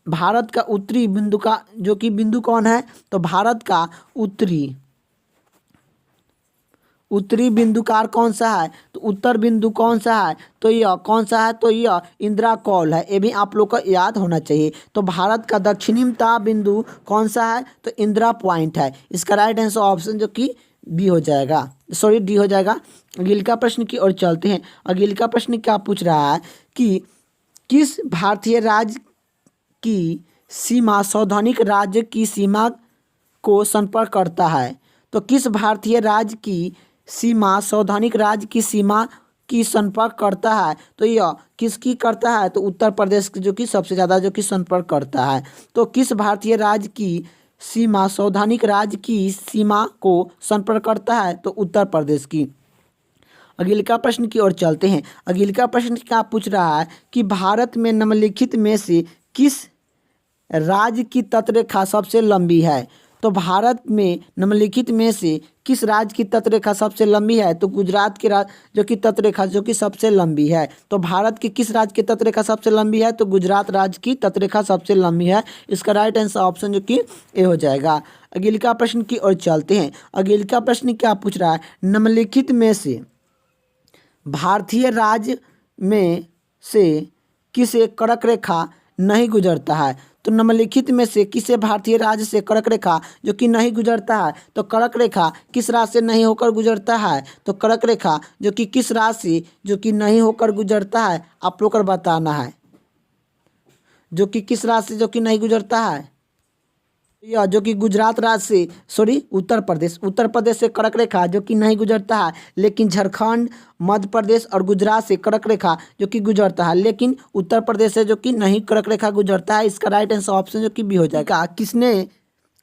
भारत का उत्तरी बिंदु का जो कि बिंदु कौन है? तो भारत का उत्तरी बिंदुकार कौन सा है? तो उत्तर बिंदु कौन सा है? तो यह कौन सा है? तो यह इंदिरा कौल है। ये भी आप लोग को याद होना चाहिए। तो भारत का दक्षिणतम बिंदु कौन सा है? तो इंदिरा पॉइंट है। इसका राइट आंसर ऑप्शन जो कि बी हो जाएगा, सॉरी डी हो जाएगा। अगला प्रश्न की ओर चलते हैं। अगला प्रश्न क्या पूछ रहा है कि किस भारतीय राज्य की सीमा सार्वधानिक राज्य की सीमा को संपर्क करता है? तो किस भारतीय राज्य की सीमा सार्वधानिक राज्य की सीमा की संपर्क करता है? तो यह किसकी करता है? तो उत्तर प्रदेश की जो कि सबसे ज़्यादा जो कि संपर्क करता है। तो किस भारतीय राज्य की सीमा सार्वधानिक राज्य की सीमा को संपर्क करता है? तो उत्तर प्रदेश की। अगला प्रश्न की ओर चलते हैं। अगला प्रश्न क्या पूछ रहा है कि भारत में निम्नलिखित में से किस राज्य की तटरेखा सबसे लंबी है? तो भारत में निम्नलिखित में से किस राज्य की तटरेखा सबसे लंबी है? तो गुजरात की राज्य जो कि तटरेखा जो कि सबसे लंबी है। तो भारत की किस राज्य की तटरेखा सबसे लंबी है? तो गुजरात राज्य की तटरेखा सबसे लंबी है। इसका राइट आंसर ऑप्शन जो कि ए हो जाएगा। अगला प्रश्न की ओर चलते हैं। अगला प्रश्न क्या पूछ रहा है? निम्नलिखित में से भारतीय राज्य में से किसे कर्क रेखा नहीं गुजरता है? तो निम्नलिखित में से किसे भारतीय राज्य से कर्क रेखा जो कि नहीं गुजरता है? तो कर्क रेखा किस राज्य से नहीं होकर गुजरता है? तो कर्क रेखा जो कि किस राज्य से जो कि नहीं होकर गुजरता है आप लोग को बताना है। जो कि किस राज्य से जो कि नहीं गुजरता है? यह जो कि गुजरात राज्य से, सॉरी, उत्तर प्रदेश से कर्क रेखा जो कि नहीं गुजरता है, लेकिन झारखंड, मध्य प्रदेश और गुजरात से कर्क रेखा जो कि गुजरता है, लेकिन उत्तर प्रदेश से जो कि नहीं कर्क रेखा गुजरता है। इसका राइट आंसर ऑप्शन जो कि बी हो जाएगा। किसने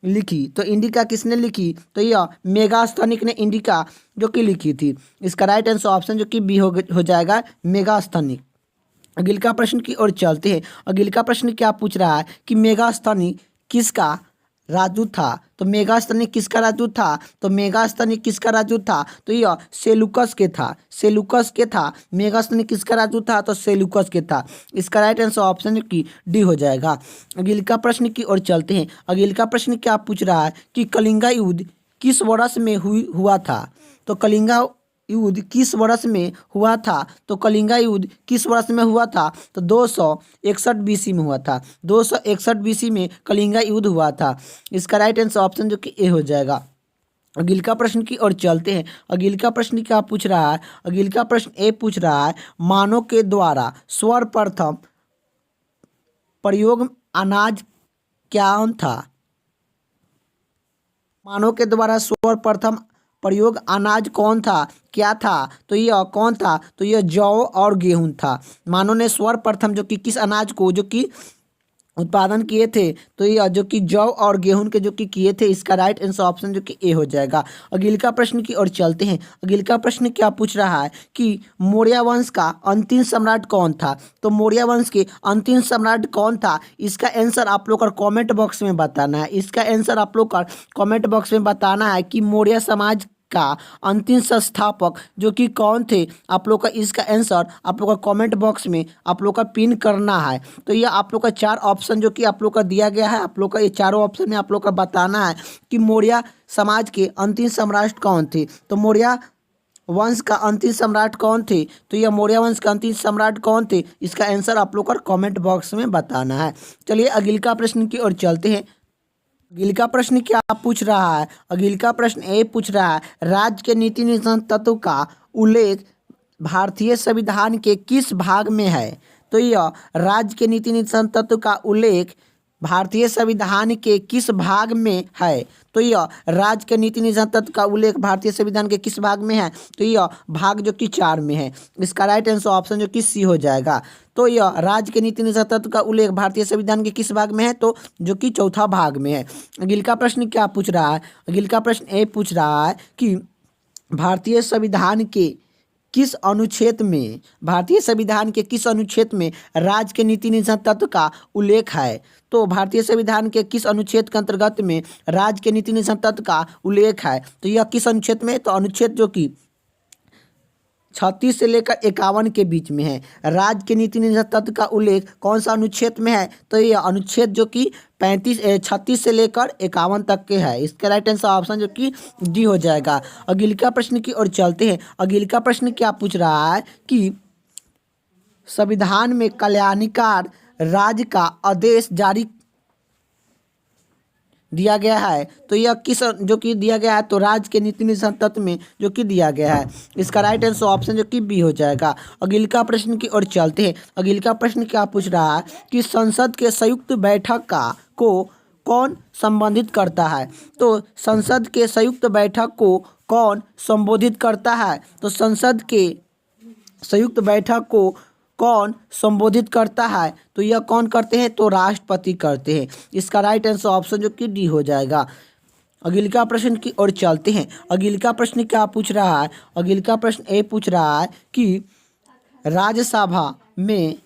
लिखी? तो इंडिका किसने लिखी? तो यह मेगास्थनीक ने इंडिका जो कि लिखी थी। इसका राइट आंसर ऑप्शन जो कि बी हो जाएगा, मेगास्थनीक। अगले का प्रश्न की ओर चलते हैं। अगले का प्रश्न क्या पूछ रहा है कि मेगास्थनीक किसका राजदूत था? तो मेगास्थनीक किसका राजदूत था? तो मेगास्थनीक किसका राजदूत था? तो यह सेलुकस के था, सेलुकस के था। मेगास्थनीक किसका राजदूत था? तो सेलुकस के था। इसका राइट आंसर ऑप्शन की डी हो जाएगा। अगले का प्रश्न की ओर चलते हैं। अगले का प्रश्न क्या पूछ रहा है कि कलिंगा युद्ध किस वर्ष में हुआ था? तो कलिंगा युद्ध किस वर्ष में हुआ था? तो कलिंगा युद्ध किस वर्ष में हुआ था? तो 261 बीसी में हुआ था। 261 बीसी में कलिंगा युद्ध हुआ था। इसका राइट आंसर ऑप्शन जो कि ए हो जाएगा। अगले का प्रश्न की ओर चलते हैं। अगले का प्रश्न क्या पूछ रहा है? अगले का प्रश्न ए पूछ रहा है, मानव के द्वारा सर्वप्रथम प्रयोग अनाज क्या था? मानव के द्वारा सर्वप्रथम प्रयोग अनाज कौन था, क्या था? तो यह कौन था? तो यह जौ और गेहूं था। मानव ने सर्वप्रथम जो कि किस अनाज को जो कि उत्पादन किए थे? तो यह जो कि जौ और गेहूं के जो कि किए थे। इसका राइट आंसर ऑप्शन जो कि ए हो जाएगा। अगले का प्रश्न की ओर चलते हैं। अगले का प्रश्न क्या पूछ रहा है कि मौर्य वंश का अंतिम सम्राट कौन था? तो मौर्य वंश के अंतिम सम्राट कौन था? इसका आंसर आप लोग का कमेंट बॉक्स में बताना है। इसका आंसर आप लोग का कमेंट बॉक्स में बताना है कि मौर्य समाज का अंतिम संस्थापक जो कि कौन थे? आप लोग का इसका आंसर आप लोग का कमेंट बॉक्स में आप लोग का पिन करना है। तो ये आप लोग का 4 ऑप्शन जो कि आप लोग का दिया गया है, आप लोग का ये चारों ऑप्शन में आप लोग का बताना है कि मौर्य समाज के अंतिम सम्राट कौन थे। तो मौर्य वंश का अंतिम सम्राट कौन थे? तो यह मौर्य वंश का अंतिम सम्राट कौन थे? इसका आंसर आप लोग का कमेंट बॉक्स में बताना है। चलिए अगले का प्रश्न की ओर चलते हैं। अगले का प्रश्न क्या पूछ रहा है? अगले का प्रश्न ए पूछ रहा है, राज्य के नीति निषेध तत्व का उल्लेख भारतीय संविधान के किस भाग में है? तो यह राज्य के नीति निषेध तत्व का उल्लेख भारतीय संविधान के किस भाग में है? तो यह राज्य के नीति निषेध तत्व का उल्लेख भारतीय संविधान के किस भाग में है? तो यह भाग जो कि 4 में है। इसका राइट आंसर ऑप्शन जो कि सी हो जाएगा। तो यह राज्य के नीति निषेध तत्व का उल्लेख भारतीय संविधान के किस भाग में है? तो जो कि चौथा भाग में है। अगले का प्रश्न क्या पूछ रहा है? अगले का प्रश्न ए पूछ रहा है कि भारतीय संविधान के किस अनुच्छेद में, भारतीय संविधान के किस अनुच्छेद में राज्य के नीति निषेध तत्व का उल्लेख है? तो भारतीय संविधान के किस अनुच्छेद के अंतर्गत में राज्य के नीति निषेध तत्व का उल्लेख है? तो यह किस अनुच्छेद में? तो अनुच्छेद जो कि 36 से लेकर 51 के बीच में है। राज्य के नीति निषेध तत्व का उल्लेख कौन सा अनुच्छेद में है? तो यह अनुच्छेद जो कि 36 से लेकर 51 तक के है। इसका राइट आंसर ऑप्शन जो कि डी हो जाएगा। अगले का प्रश्न की ओर चलते हैं। अगले का प्रश्न क्या पूछ रहा है कि संविधान में कल्याणकारी राज्य का आदेश जारी दिया गया है। तो यह किस जो कि दिया गया है? तो राज्य के नीति निषेध तत्व में जो कि दिया गया है। इसका राइट आंसर ऑप्शन जो कि बी हो जाएगा। अगले का प्रश्न की ओर चलते हैं। अगले का प्रश्न क्या पूछ रहा है कि संसद के संयुक्त बैठक को कौन संबोधित करता है? तो संसद के संयुक्त बैठक को कौन संबोधित करता है? तो संसद के संयुक्त बैठक को कौन संबोधित करता है? तो यह कौन करते हैं? तो राष्ट्रपति करते हैं। इसका राइट आंसर ऑप्शन जो कि डी हो जाएगा। अगले का प्रश्न की ओर चलते हैं। अगले का प्रश्न क्या पूछ रहा है? अगले का प्रश्न ए पूछ रहा है कि राज्यसभा में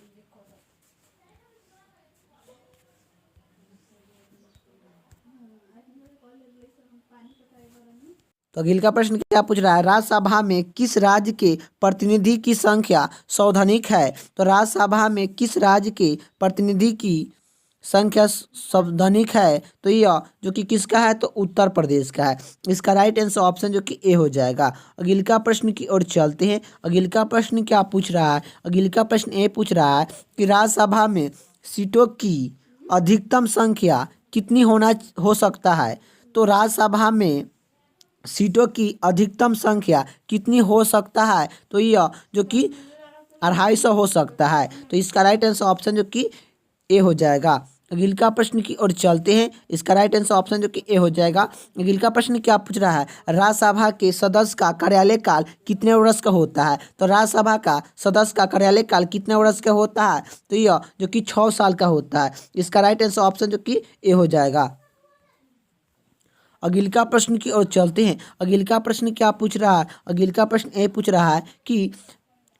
तो अगले का प्रश्न क्या पूछ रहा है? राज्यसभा में किस राज्य के प्रतिनिधि की संख्या सर्वाधिक है? तो राज्यसभा में किस राज्य के प्रतिनिधि की संख्या सर्वाधिक है? तो यह जो कि किसका है? तो उत्तर प्रदेश का है। इसका राइट आंसर ऑप्शन जो कि ए हो जाएगा। अगले का प्रश्न की ओर चलते हैं। अगले का प्रश्न क्या पूछ रहा है? अगले का प्रश्न ए पूछ रहा है कि राज्यसभा में सीटों की अधिकतम संख्या कितनी हो सकता है? तो राज्यसभा में सीटों की अधिकतम संख्या कितनी हो सकता है? तो यह जो कि 250 हो सकता है। तो इसका राइट आंसर ऑप्शन जो कि ए हो जाएगा। अगले का प्रश्न की ओर चलते हैं। इसका राइट आंसर ऑप्शन जो कि ए हो जाएगा। अगले का प्रश्न क्या पूछ रहा है, राज्यसभा के सदस्य का कार्यालय काल कितने वर्ष का होता है। तो राज्यसभा का सदस्य का कार्यालय काल कितने वर्ष का होता है, तो यह जो कि 6 साल का होता है। इसका राइट आंसर ऑप्शन जो कि ए हो जाएगा। अगले का प्रश्न की ओर चलते हैं। अगले का प्रश्न क्या पूछ रहा है, अगले का प्रश्न ए पूछ रहा है कि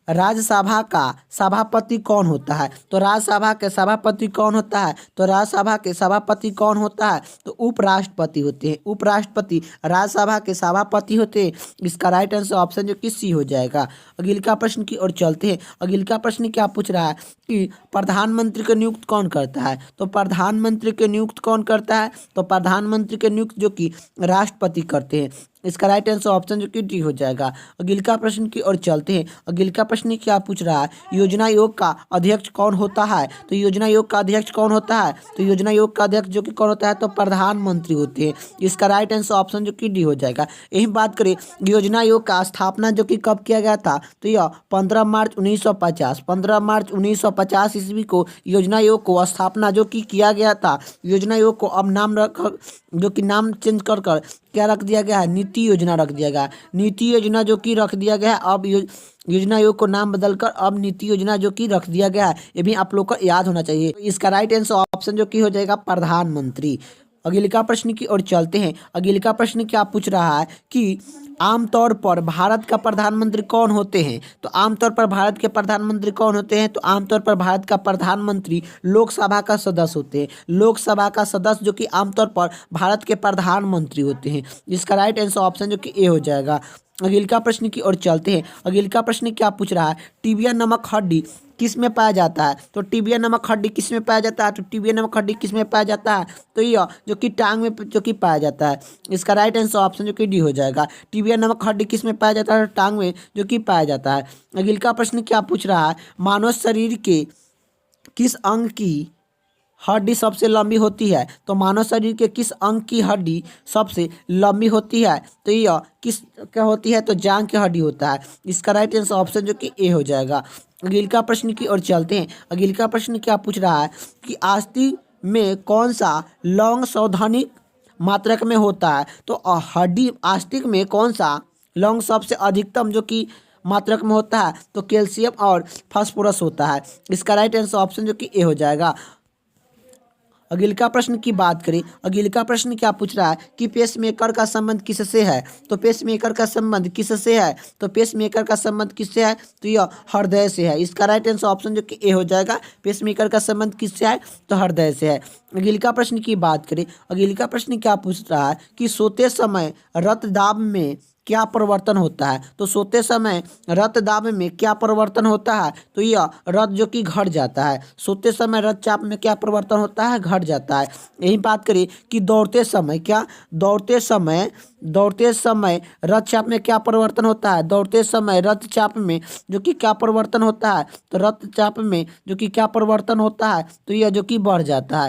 राज्यसभा का सभापति कौन होता है। तो राज्यसभा के सभापति कौन होता है, तो राज्यसभा के सभापति कौन होता है, तो उपराष्ट्रपति होते हैं। उपराष्ट्रपति राज्यसभा के सभापति होते हैं। इसका राइट आंसर ऑप्शन जो कि सी हो जाएगा। अगले का प्रश्न की ओर चलते हैं। अगले का प्रश्न क्या पूछ रहा है कि प्रधानमंत्री को नियुक्त कौन करता है। तो प्रधानमंत्री को नियुक्त कौन करता है, तो प्रधानमंत्री के नियुक्त जो कि राष्ट्रपति करते हैं। इसका राइट आंसर ऑप्शन जो कि डी हो जाएगा। अगले का प्रश्न की ओर चलते हैं। अगले का प्रश्न क्या पूछ रहा है, योजना आयोग का अध्यक्ष कौन होता है। तो योजना आयोग का अध्यक्ष कौन होता है, तो योजना आयोग का अध्यक्ष जो कि कौन होता है, तो प्रधानमंत्री होते हैं। इसका राइट आंसर ऑप्शन जो कि डी हो जाएगा। यही बात करें योजना आयोग का स्थापना जो कि कब किया गया था, तो यह 15 मार्च 1950 15 मार्च 1950 ईस्वी को योजना आयोग को स्थापना जो कि किया गया था। योजना आयोग को अब नाम रख जो कि नाम चेंज कर क्या रख दिया गया है, नीति योजना रख दिया गया है। नीति योजना जो कि रख दिया गया है, अब योजना आयोग को नाम बदलकर अब नीति योजना जो कि रख दिया गया है। ये भी आप लोग को याद होना चाहिए। तो इसका राइट आंसर ऑप्शन जो कि हो जाएगा प्रधानमंत्री। अगले का प्रश्न की ओर चलते हैं। अगले का प्रश्न क्या पूछ रहा है कि आमतौर पर भारत का प्रधानमंत्री कौन होते हैं। तो आमतौर पर भारत के प्रधानमंत्री कौन होते हैं, तो आमतौर पर भारत का प्रधानमंत्री लोकसभा का सदस्य होते हैं। लोकसभा का सदस्य जो कि आमतौर पर भारत के प्रधानमंत्री होते हैं। इसका राइट आंसर ऑप्शन जो कि ए हो जाएगा। अगले का प्रश्न की ओर चलते हैं। अगले का प्रश्न क्या पूछ रहा है, टिबिया नमक हड्डी किस में पाया जाता है। तो टिबिया नमक हड्डी किस में पाया जाता है, तो टिबिया नमक हड्डी किस में पाया जाता है, तो यह जो कि टांग में जो कि पाया जाता है। इसका राइट आंसर ऑप्शन जो कि डी हो जाएगा। टिबिया नमक हड्डी किस में पाया जाता है, टांग में जो कि पाया जाता है। अगले का प्रश्न क्या पूछ रहा है, मानव शरीर के किस अंग की हड्डी सबसे लंबी होती है। तो मानव शरीर के किस अंग की हड्डी सबसे लंबी होती है, तो यह किस क्या होती है, तो जांघ की हड्डी होता है। इसका राइट आंसर ऑप्शन जो कि ए हो जाएगा। अगले का प्रश्न की ओर चलते हैं। अगले का प्रश्न क्या पूछ रहा है कि आस्ती में कौन सा लौंग सौधानिक मात्रक में होता है। तो हड्डी आस्तिक में कौन सा लौंग सबसे अधिकतम जो कि मात्रक में होता है, तो कैल्शियम और फास्फोरस होता है। इसका राइट आंसर ऑप्शन जो कि ए हो जाएगा। अगले का प्रश्न की बात करें। अगले का प्रश्न क्या पूछ रहा है कि पेसमेकर का संबंध किससे है। तो पेसमेकर का संबंध किससे है, तो पेसमेकर का संबंध किससे है, तो यह हृदय से है। इसका राइट आंसर ऑप्शन जो कि ए हो जाएगा। पेसमेकर का संबंध किससे है, तो हृदय से है। अगले का प्रश्न की बात करें। अगले का प्रश्न क्या पूछ रहा है कि सोते समय रक्तदाब में क्या परिवर्तन होता है। तो सोते समय रक्तदाब में क्या परिवर्तन होता है, तो यह रक्त जो कि घट जाता है। सोते समय रक्तचाप में क्या परिवर्तन होता है, घट जाता है। यही बात करें कि दौड़ते समय क्या दौड़ते समय रक्तचाप में क्या परिवर्तन होता है। दौड़ते समय रक्तचाप में जो कि क्या परिवर्तन होता है, तो रक्तचाप में जो कि क्या परिवर्तन होता है, तो यह जो कि बढ़ जाता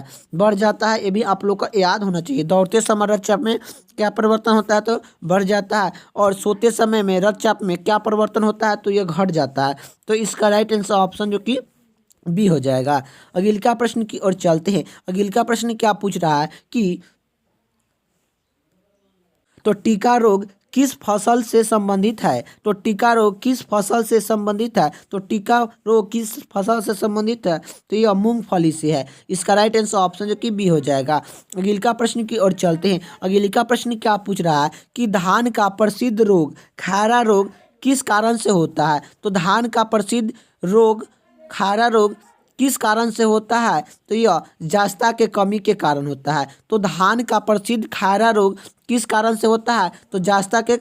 है। ये भी आप लोग को याद होना चाहिए। दौड़ते समय रक्तचाप में क्या परिवर्तन होता है, तो बढ़ जाता है। और सोते समय में रक्तचाप में क्या परिवर्तन होता है, तो यह घट जाता है। तो इसका राइट आंसर ऑप्शन जो कि बी हो जाएगा। अगले का प्रश्न की ओर चलते हैं। अगले का प्रश्न क्या पूछ रहा है कि तो टीका रोग किस फसल से संबंधित है। तो टीका रोग किस फसल से संबंधित है, तो टीका रोग किस फसल से संबंधित है, तो यह मूंगफली से है। इसका राइट आंसर ऑप्शन जो कि बी हो जाएगा। अगले का प्रश्न की ओर चलते हैं। अगले का प्रश्न क्या पूछ रहा है कि धान का प्रसिद्ध रोग खैरा रोग किस कारण से होता है। तो धान का प्रसिद्ध रोग खैरा रोग किस कारण से होता है, तो यह जस्ता के कमी के कारण होता है। तो धान का प्रसिद्ध खैरा रोग किस कारण से होता है, तो जस्ता के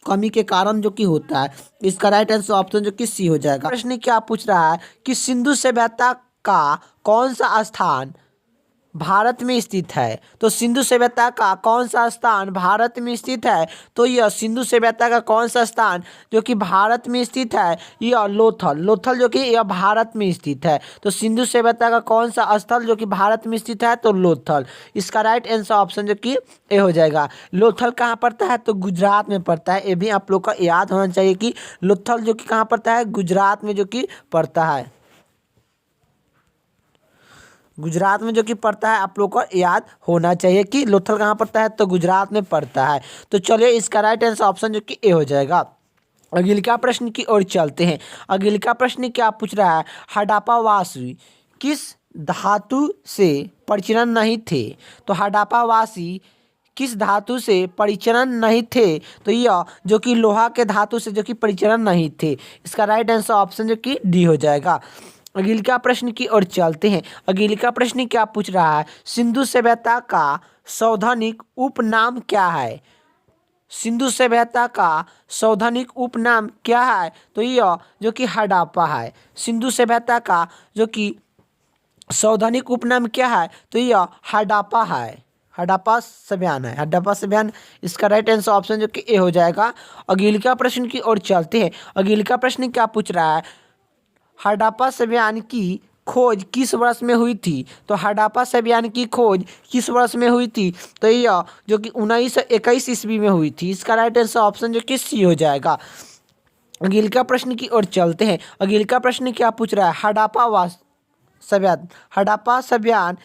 कमी के कारण जो कि होता है। इसका राइट आंसर ऑप्शन जो कि सी हो जाएगा। प्रश्न क्या पूछ रहा है कि सिंधु सभ्यता का कौन सा स्थान भारत में स्थित है। तो सिंधु सभ्यता का कौन सा स्थान भारत में स्थित है, तो यह सिंधु सभ्यता का कौन सा स्थान जो कि भारत में स्थित है, यह लोथल जो कि यह भारत में स्थित है। तो सिंधु सभ्यता का कौन सा स्थल जो कि भारत में स्थित है, तो लोथल। इसका राइट आंसर ऑप्शन जो कि ए हो जाएगा। लोथल कहाँ पड़ता है, तो गुजरात में पड़ता है। ये भी आप लोग को याद होना चाहिए कि लोथल जो कि कहाँ पड़ता है, गुजरात में जो कि पड़ता है। गुजरात में जो कि पड़ता है, आप लोग को याद होना चाहिए कि लोथल कहाँ पड़ता है, तो गुजरात में पड़ता है। तो चलिए इसका राइट आंसर ऑप्शन जो कि ए हो जाएगा। अगला प्रश्न की ओर चलते हैं। अगला प्रश्न क्या पूछ रहा है, हड़प्पावासी किस धातु से परिचिन्न नहीं थे? तो हड़प्पावासी किस धातु से परिचिन्न नहीं थे? तो यह जो कि लोहा के धातु से जो कि परिचिन्न नहीं थे। इसका राइट आंसर ऑप्शन जो कि डी हो जाएगा। अगला प्रश्न की ओर चलते हैं। अगला प्रश्न क्या पूछ रहा है, सिंधु सभ्यता का सौधानिक उपनाम क्या है? सिंधु सभ्यता का सौधानिक उपनाम क्या है? तो यह जो कि हड़प्पा है। सिंधु सभ्यता का जो कि सौधानिक उपनाम क्या है? तो यह हड़प्पा है, हड़प्पा सभ्यान है, हड़प्पा सभ्यान। इसका राइट आंसर ऑप्शन जो कि ए हो जाएगा। अगला प्रश्न की ओर चलते हैं। अगला प्रश्न क्या पूछ रहा है, हड़प्पा सभ्यान की खोज किस वर्ष में हुई थी? तो हड़प्पा सभ्यान की खोज किस वर्ष में हुई थी? तो यह जो कि 1921 ईस्वी में हुई थी। इसका राइट आंसर ऑप्शन जो कि सी हो जाएगा। अगला प्रश्न की ओर चलते हैं। अगला प्रश्न क्या पूछ रहा है, हड़प्पा सभ्यान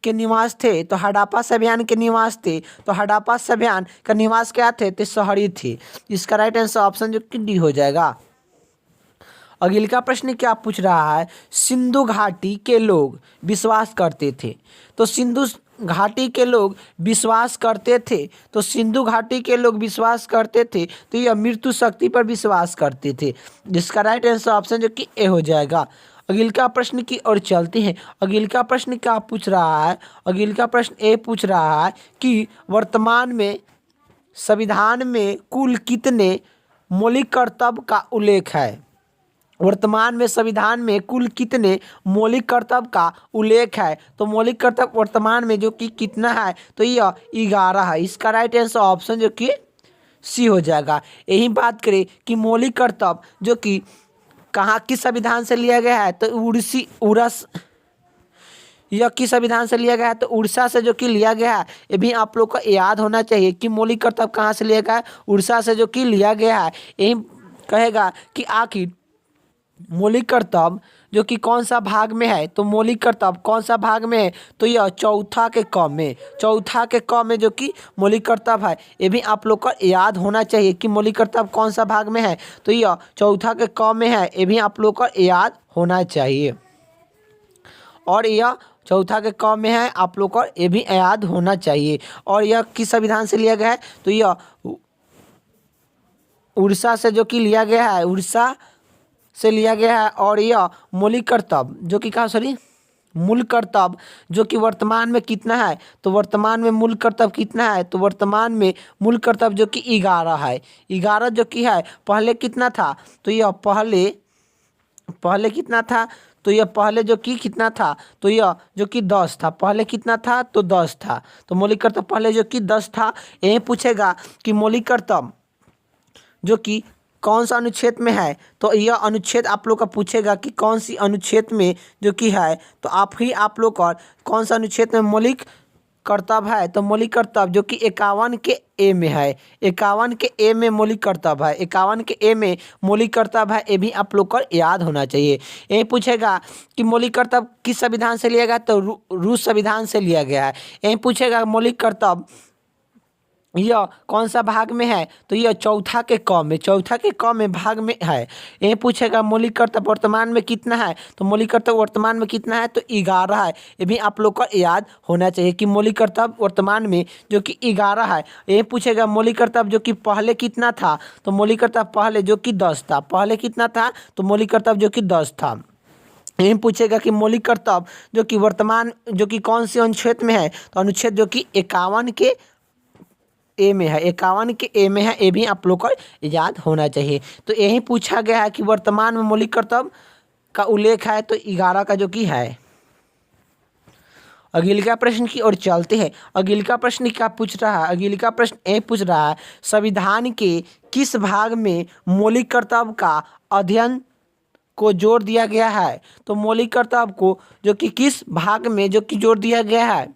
के निवास थे? तो हड़प्पा सभ्यान के निवास थे। तो हड़प्पा सभ्यान का निवास क्या थे? तो शहरी थे। इसका राइट आंसर ऑप्शन जो कि डी हो जाएगा। अगला प्रश्न क्या पूछ रहा है, सिंधु घाटी के लोग विश्वास करते थे? तो सिंधु घाटी के लोग विश्वास करते थे। तो सिंधु घाटी के लोग विश्वास करते थे, तो यह मृत्यु शक्ति पर विश्वास करते थे। जिसका राइट आंसर ऑप्शन जो कि ए हो जाएगा। अगला प्रश्न की ओर चलते हैं। अगला प्रश्न क्या पूछ रहा है, अगला प्रश्न ए पूछ रहा है कि वर्तमान में संविधान में कुल कितने मौलिक कर्तव्य का उल्लेख है? वर्तमान में संविधान में कुल कितने मौलिक कर्तव्य का उल्लेख है? तो मौलिक कर्तव्य वर्तमान में जो कि कितना है? तो यह 11 है। इसका राइट आंसर ऑप्शन जो कि सी हो जाएगा। यही बात करें कि मौलिक कर्तव्य जो कि कहाँ किस संविधान से लिया गया है, तो यह किस संविधान से लिया गया है? तो उड़ीसा से जो कि लिया गया है। ये भी आप लोग को याद होना चाहिए कि मौलिक कर्तव्य कहाँ से लिया गया है, उड़ीसा से जो कि लिया गया है। यही कहेगा कि आखिर मौलिक कर्तव्य जो कि कौन सा भाग में है? तो मौलिक कर्तव्य कौन सा भाग में है? तो यह चौथा के क में, चौथा के क में जो कि मौलिक कर्तव्य है। ये भी आप लोग को याद होना चाहिए कि मौलिक कर्तव्य कौन सा भाग में है? तो यह चौथा के क में है। ये भी आप लोग को याद होना चाहिए। और यह चौथा के क में है, आप लोग को ये भी याद होना चाहिए। और यह किस संविधान से लिया गया है? तो यह उड़ीसा से जो कि लिया गया है, उड़ीसा से लिया गया है। और यह मौलिक कर्तव्य जो कि मूल कर्तव्य जो कि वर्तमान में कितना है? तो वर्तमान में मूल कर्तव्य कितना है? तो वर्तमान में मूल कर्तव्य जो कि 11 है। 11 जो कि है, पहले कितना था? तो यह पहले कितना था? तो यह पहले जो कि कितना था? तो यह जो कि 10 था। पहले कितना था? तो 10 था। तो मौलिक कर्तव्य पहले जो कि 10 था। यही पूछेगा कि मौलिक कर्तव्य जो कि कौन सा अनुच्छेद में है? तो यह अनुच्छेद आप लोग का पूछेगा कि कौन सी अनुच्छेद में जो कि है। तो आप लोग का कौन सा अनुच्छेद में मौलिक कर्तव्य है? तो मौलिक कर्तव्य जो कि 51 के ए में है। 51 के ए में मौलिक कर्तव्य है। 51 के ए में मौलिक कर्तव्य है। ये भी आप लोग को याद होना चाहिए। यही पूछेगा कि मौलिक कर्तव्य किस संविधान से लिया गया? तो रूस संविधान से लिया गया है। यही पूछेगा मौलिक कर्तव्य यह कौन सा भाग में है? तो यह चौथा के क में, चौथा के क में भाग में है। ये पूछेगा मौलिक कर्तव्य वर्तमान में कितना है? तो मौलिक कर्तव्य वर्तमान में कितना है? तो 11 है। ये भी आप लोग को याद होना चाहिए कि मौलिक कर्तव्य वर्तमान में जो कि 11 है। ये पूछेगा मौलिक कर्तव्य जो कि पहले कितना था? तो मौलिक कर्तव्य पहले जो कि 10 था। पहले कितना था? तो मौलिक कर्तव्य जो कि 10 था। यही पूछेगा कि मौलिक कर्तव्य जो कि वर्तमान जो कि कौन से अनुच्छेद में है? तो अनुच्छेद जो कि 51 के ए में है। 51 के ए में है। ये भी आप लोग को याद होना चाहिए। तो यही पूछा गया है कि वर्तमान में मौलिक कर्तव्य का उल्लेख है, तो 11 का जो कि है। अगला प्रश्न की ओर चलते हैं। अगला प्रश्न क्या पूछ रहा है? अगला प्रश्न ए पूछ रहा है, संविधान के किस भाग में मौलिक कर्तव्य का अध्ययन को जोर दिया गया है? तो मौलिक कर्तव्य को जो कि किस भाग में जो कि जोर दिया गया है?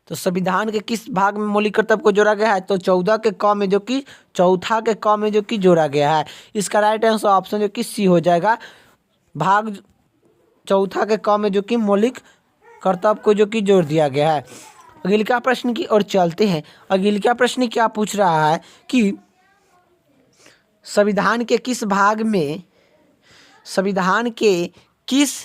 तो संविधान के किस भाग में मौलिक कर्तव्य को जोड़ा गया है? तो 14 के क में जो कि चौथा के क में जो कि जोड़ा गया है। इसका राइट आंसर ऑप्शन जो कि सी हो जाएगा। भाग चौथा के क में जो कि मौलिक कर्तव्य को जो कि जोड़ दिया गया है। अगला प्रश्न की ओर चलते हैं। अगला प्रश्न क्या पूछ रहा है कि संविधान के किस भाग में संविधान के किस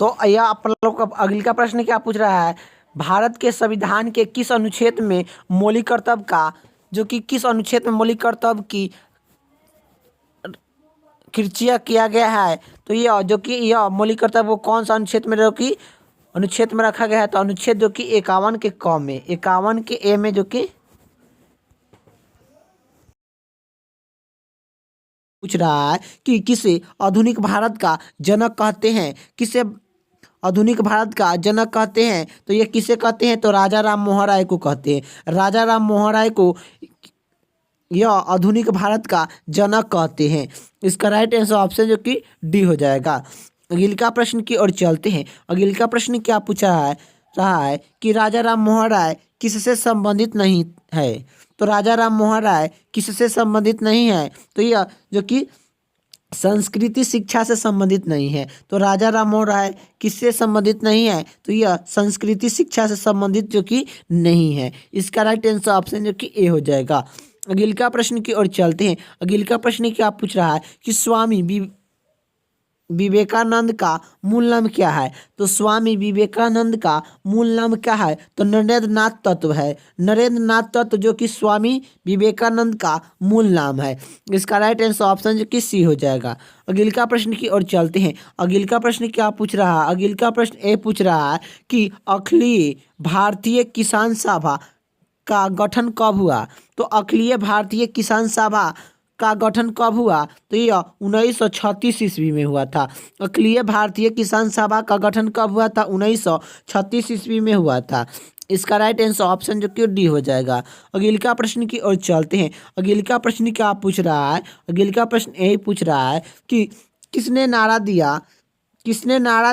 तो यह आप लोग का अगला प्रश्न क्या पूछ रहा है, भारत के संविधान के किस अनुच्छेद में मौलिक कर्तव्य का जो कि किस अनुच्छेद में मौलिक कर्तव्य की कृत्य किया गया है। तो यह जो कि यह मौलिक कर्तव्य वो कौन सा अनुच्छेद में जो कि अनुच्छेद में रखा गया है, तो अनुच्छेद जो कि 51 के क में 51 के ए में जो कि पूछ रहा है कि किसे आधुनिक भारत का जनक कहते हैं, किसे आधुनिक भारत का जनक कहते हैं। तो ये किसे कहते हैं, तो राजा राम मोहन राय को कहते हैं। राजा राम मोहन राय को यह आधुनिक भारत का जनक कहते हैं। इसका राइट आंसर ऑप्शन जो कि डी हो जाएगा। अगला प्रश्न की ओर चलते हैं। अगला प्रश्न क्या पूछ रहा है कि राजा राम मोहन राय किससे संबंधित नहीं है। तो राजा राम मोहन राय किससे संबंधित नहीं है, तो यह जो कि संस्कृति शिक्षा से संबंधित नहीं है। तो राजा राम मोहन राय किससे संबंधित नहीं है, तो यह संस्कृति शिक्षा से संबंधित जो कि नहीं है। इसका राइट आंसर ऑप्शन जो कि ए हो जाएगा। अगला प्रश्न की ओर चलते हैं। अगला प्रश्न क्या पूछ रहा है कि स्वामी विवेकानंद का मूल नाम क्या है। तो स्वामी विवेकानंद का मूल नाम क्या है, तो नरेंद्र नाथ तत्व है। नरेंद्र नाथ तत्व जो कि स्वामी विवेकानंद का मूल नाम है। इसका राइट आंसर ऑप्शन जो कि सी हो जाएगा। अगला प्रश्न की ओर चलते हैं। अगला प्रश्न क्या पूछ रहा है, अगला प्रश्न ए पूछ रहा है कि अखिल भारतीय किसान सभा का गठन कब हुआ। तो अखिल भारतीय किसान सभा का गठन कब हुआ, तो यह 1936 ईस्वी में हुआ था। अखिल भारतीय किसान सभा का गठन कब हुआ था, 1936 ईस्वी में हुआ था। इसका राइट आंसर ऑप्शन जो कि डी हो जाएगा। अगला प्रश्न की ओर चलते हैं। अगला प्रश्न क्या पूछ रहा है, अगला प्रश्न यही पूछ रहा है कि किसने नारा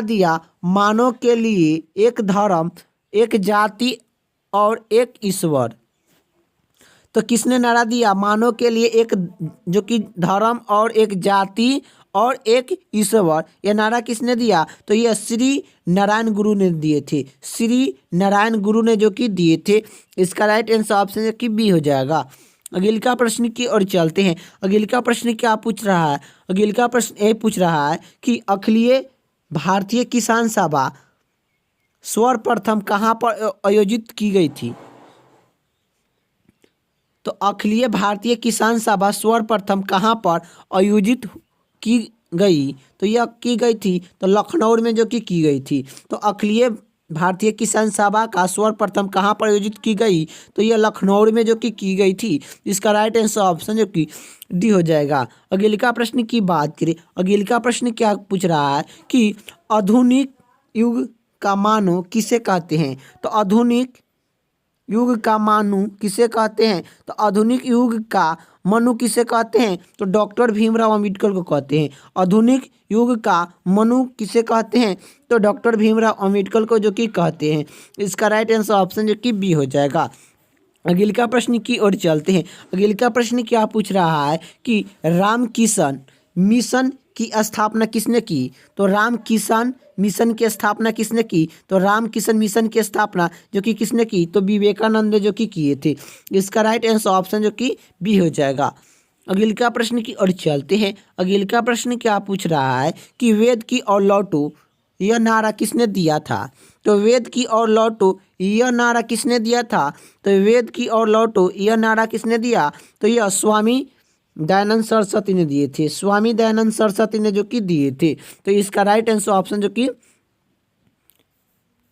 दिया मानव के लिए एक धर्म, एक जाति और एक ईश्वर। तो किसने नारा दिया मानव के लिए एक जो कि धर्म और एक जाति और एक ईश्वर, यह नारा किसने दिया, तो यह श्री नारायण गुरु ने दिए थे। श्री नारायण गुरु ने जो कि दिए थे। इसका राइट आंसर ऑप्शन जो कि बी हो जाएगा। अगला प्रश्न की ओर चलते हैं। अगला प्रश्न क्या पूछ रहा है, अगला प्रश्न ये पूछ रहा है कि अखिल भारतीय किसान सभा सर्वप्रथम कहाँ पर आयोजित की गई थी। तो अखिल भारतीय किसान सभा सर्वप्रथम कहाँ पर आयोजित की गई, तो यह की गई थी तो लखनऊ में जो कि की गई थी। तो अखिल भारतीय किसान सभा का सर्वप्रथम कहाँ पर आयोजित की गई, तो यह लखनऊ में जो कि की गई थी। इसका राइट आंसर ऑप्शन जो कि डी हो जाएगा। अगला प्रश्न की बात करें। अगला प्रश्न क्या पूछ रहा है कि आधुनिक युग का मानव किसे कहते हैं। तो आधुनिक युग का मानव किसे कहते हैं, तो आधुनिक युग का मनु किसे कहते हैं, तो डॉक्टर भीमराव अंबेडकर को कहते हैं। आधुनिक युग का मनु किसे कहते हैं, तो डॉक्टर भीमराव अंबेडकर को जो कि कहते हैं। इसका राइट आंसर ऑप्शन जो कि बी हो जाएगा। अगला प्रश्न की ओर चलते हैं। अगला प्रश्न क्या पूछ रहा है कि रामकिशन मिशन की स्थापना किसने की। तो रामकिशन मिशन की स्थापना किसने की, तो रामकिशन मिशन की स्थापना जो कि किसने की, तो विवेकानंद ने जो कि किए थे। इसका राइट आंसर ऑप्शन जो कि बी हो जाएगा। अगला प्रश्न की ओर चलते हैं। अगला प्रश्न क्या पूछ रहा है कि वेद की ओर लौटो यह नारा किसने दिया था। तो वेद की ओर लौटो यह नारा किसने दिया था, तो वेद की ओर लौटो यह नारा किसने दिया, तो यह स्वामी दयानंद सरस्वती ने दिए थे। स्वामी दयानंद सरस्वती ने जो कि दिए थे। तो इसका राइट आंसर ऑप्शन जो कि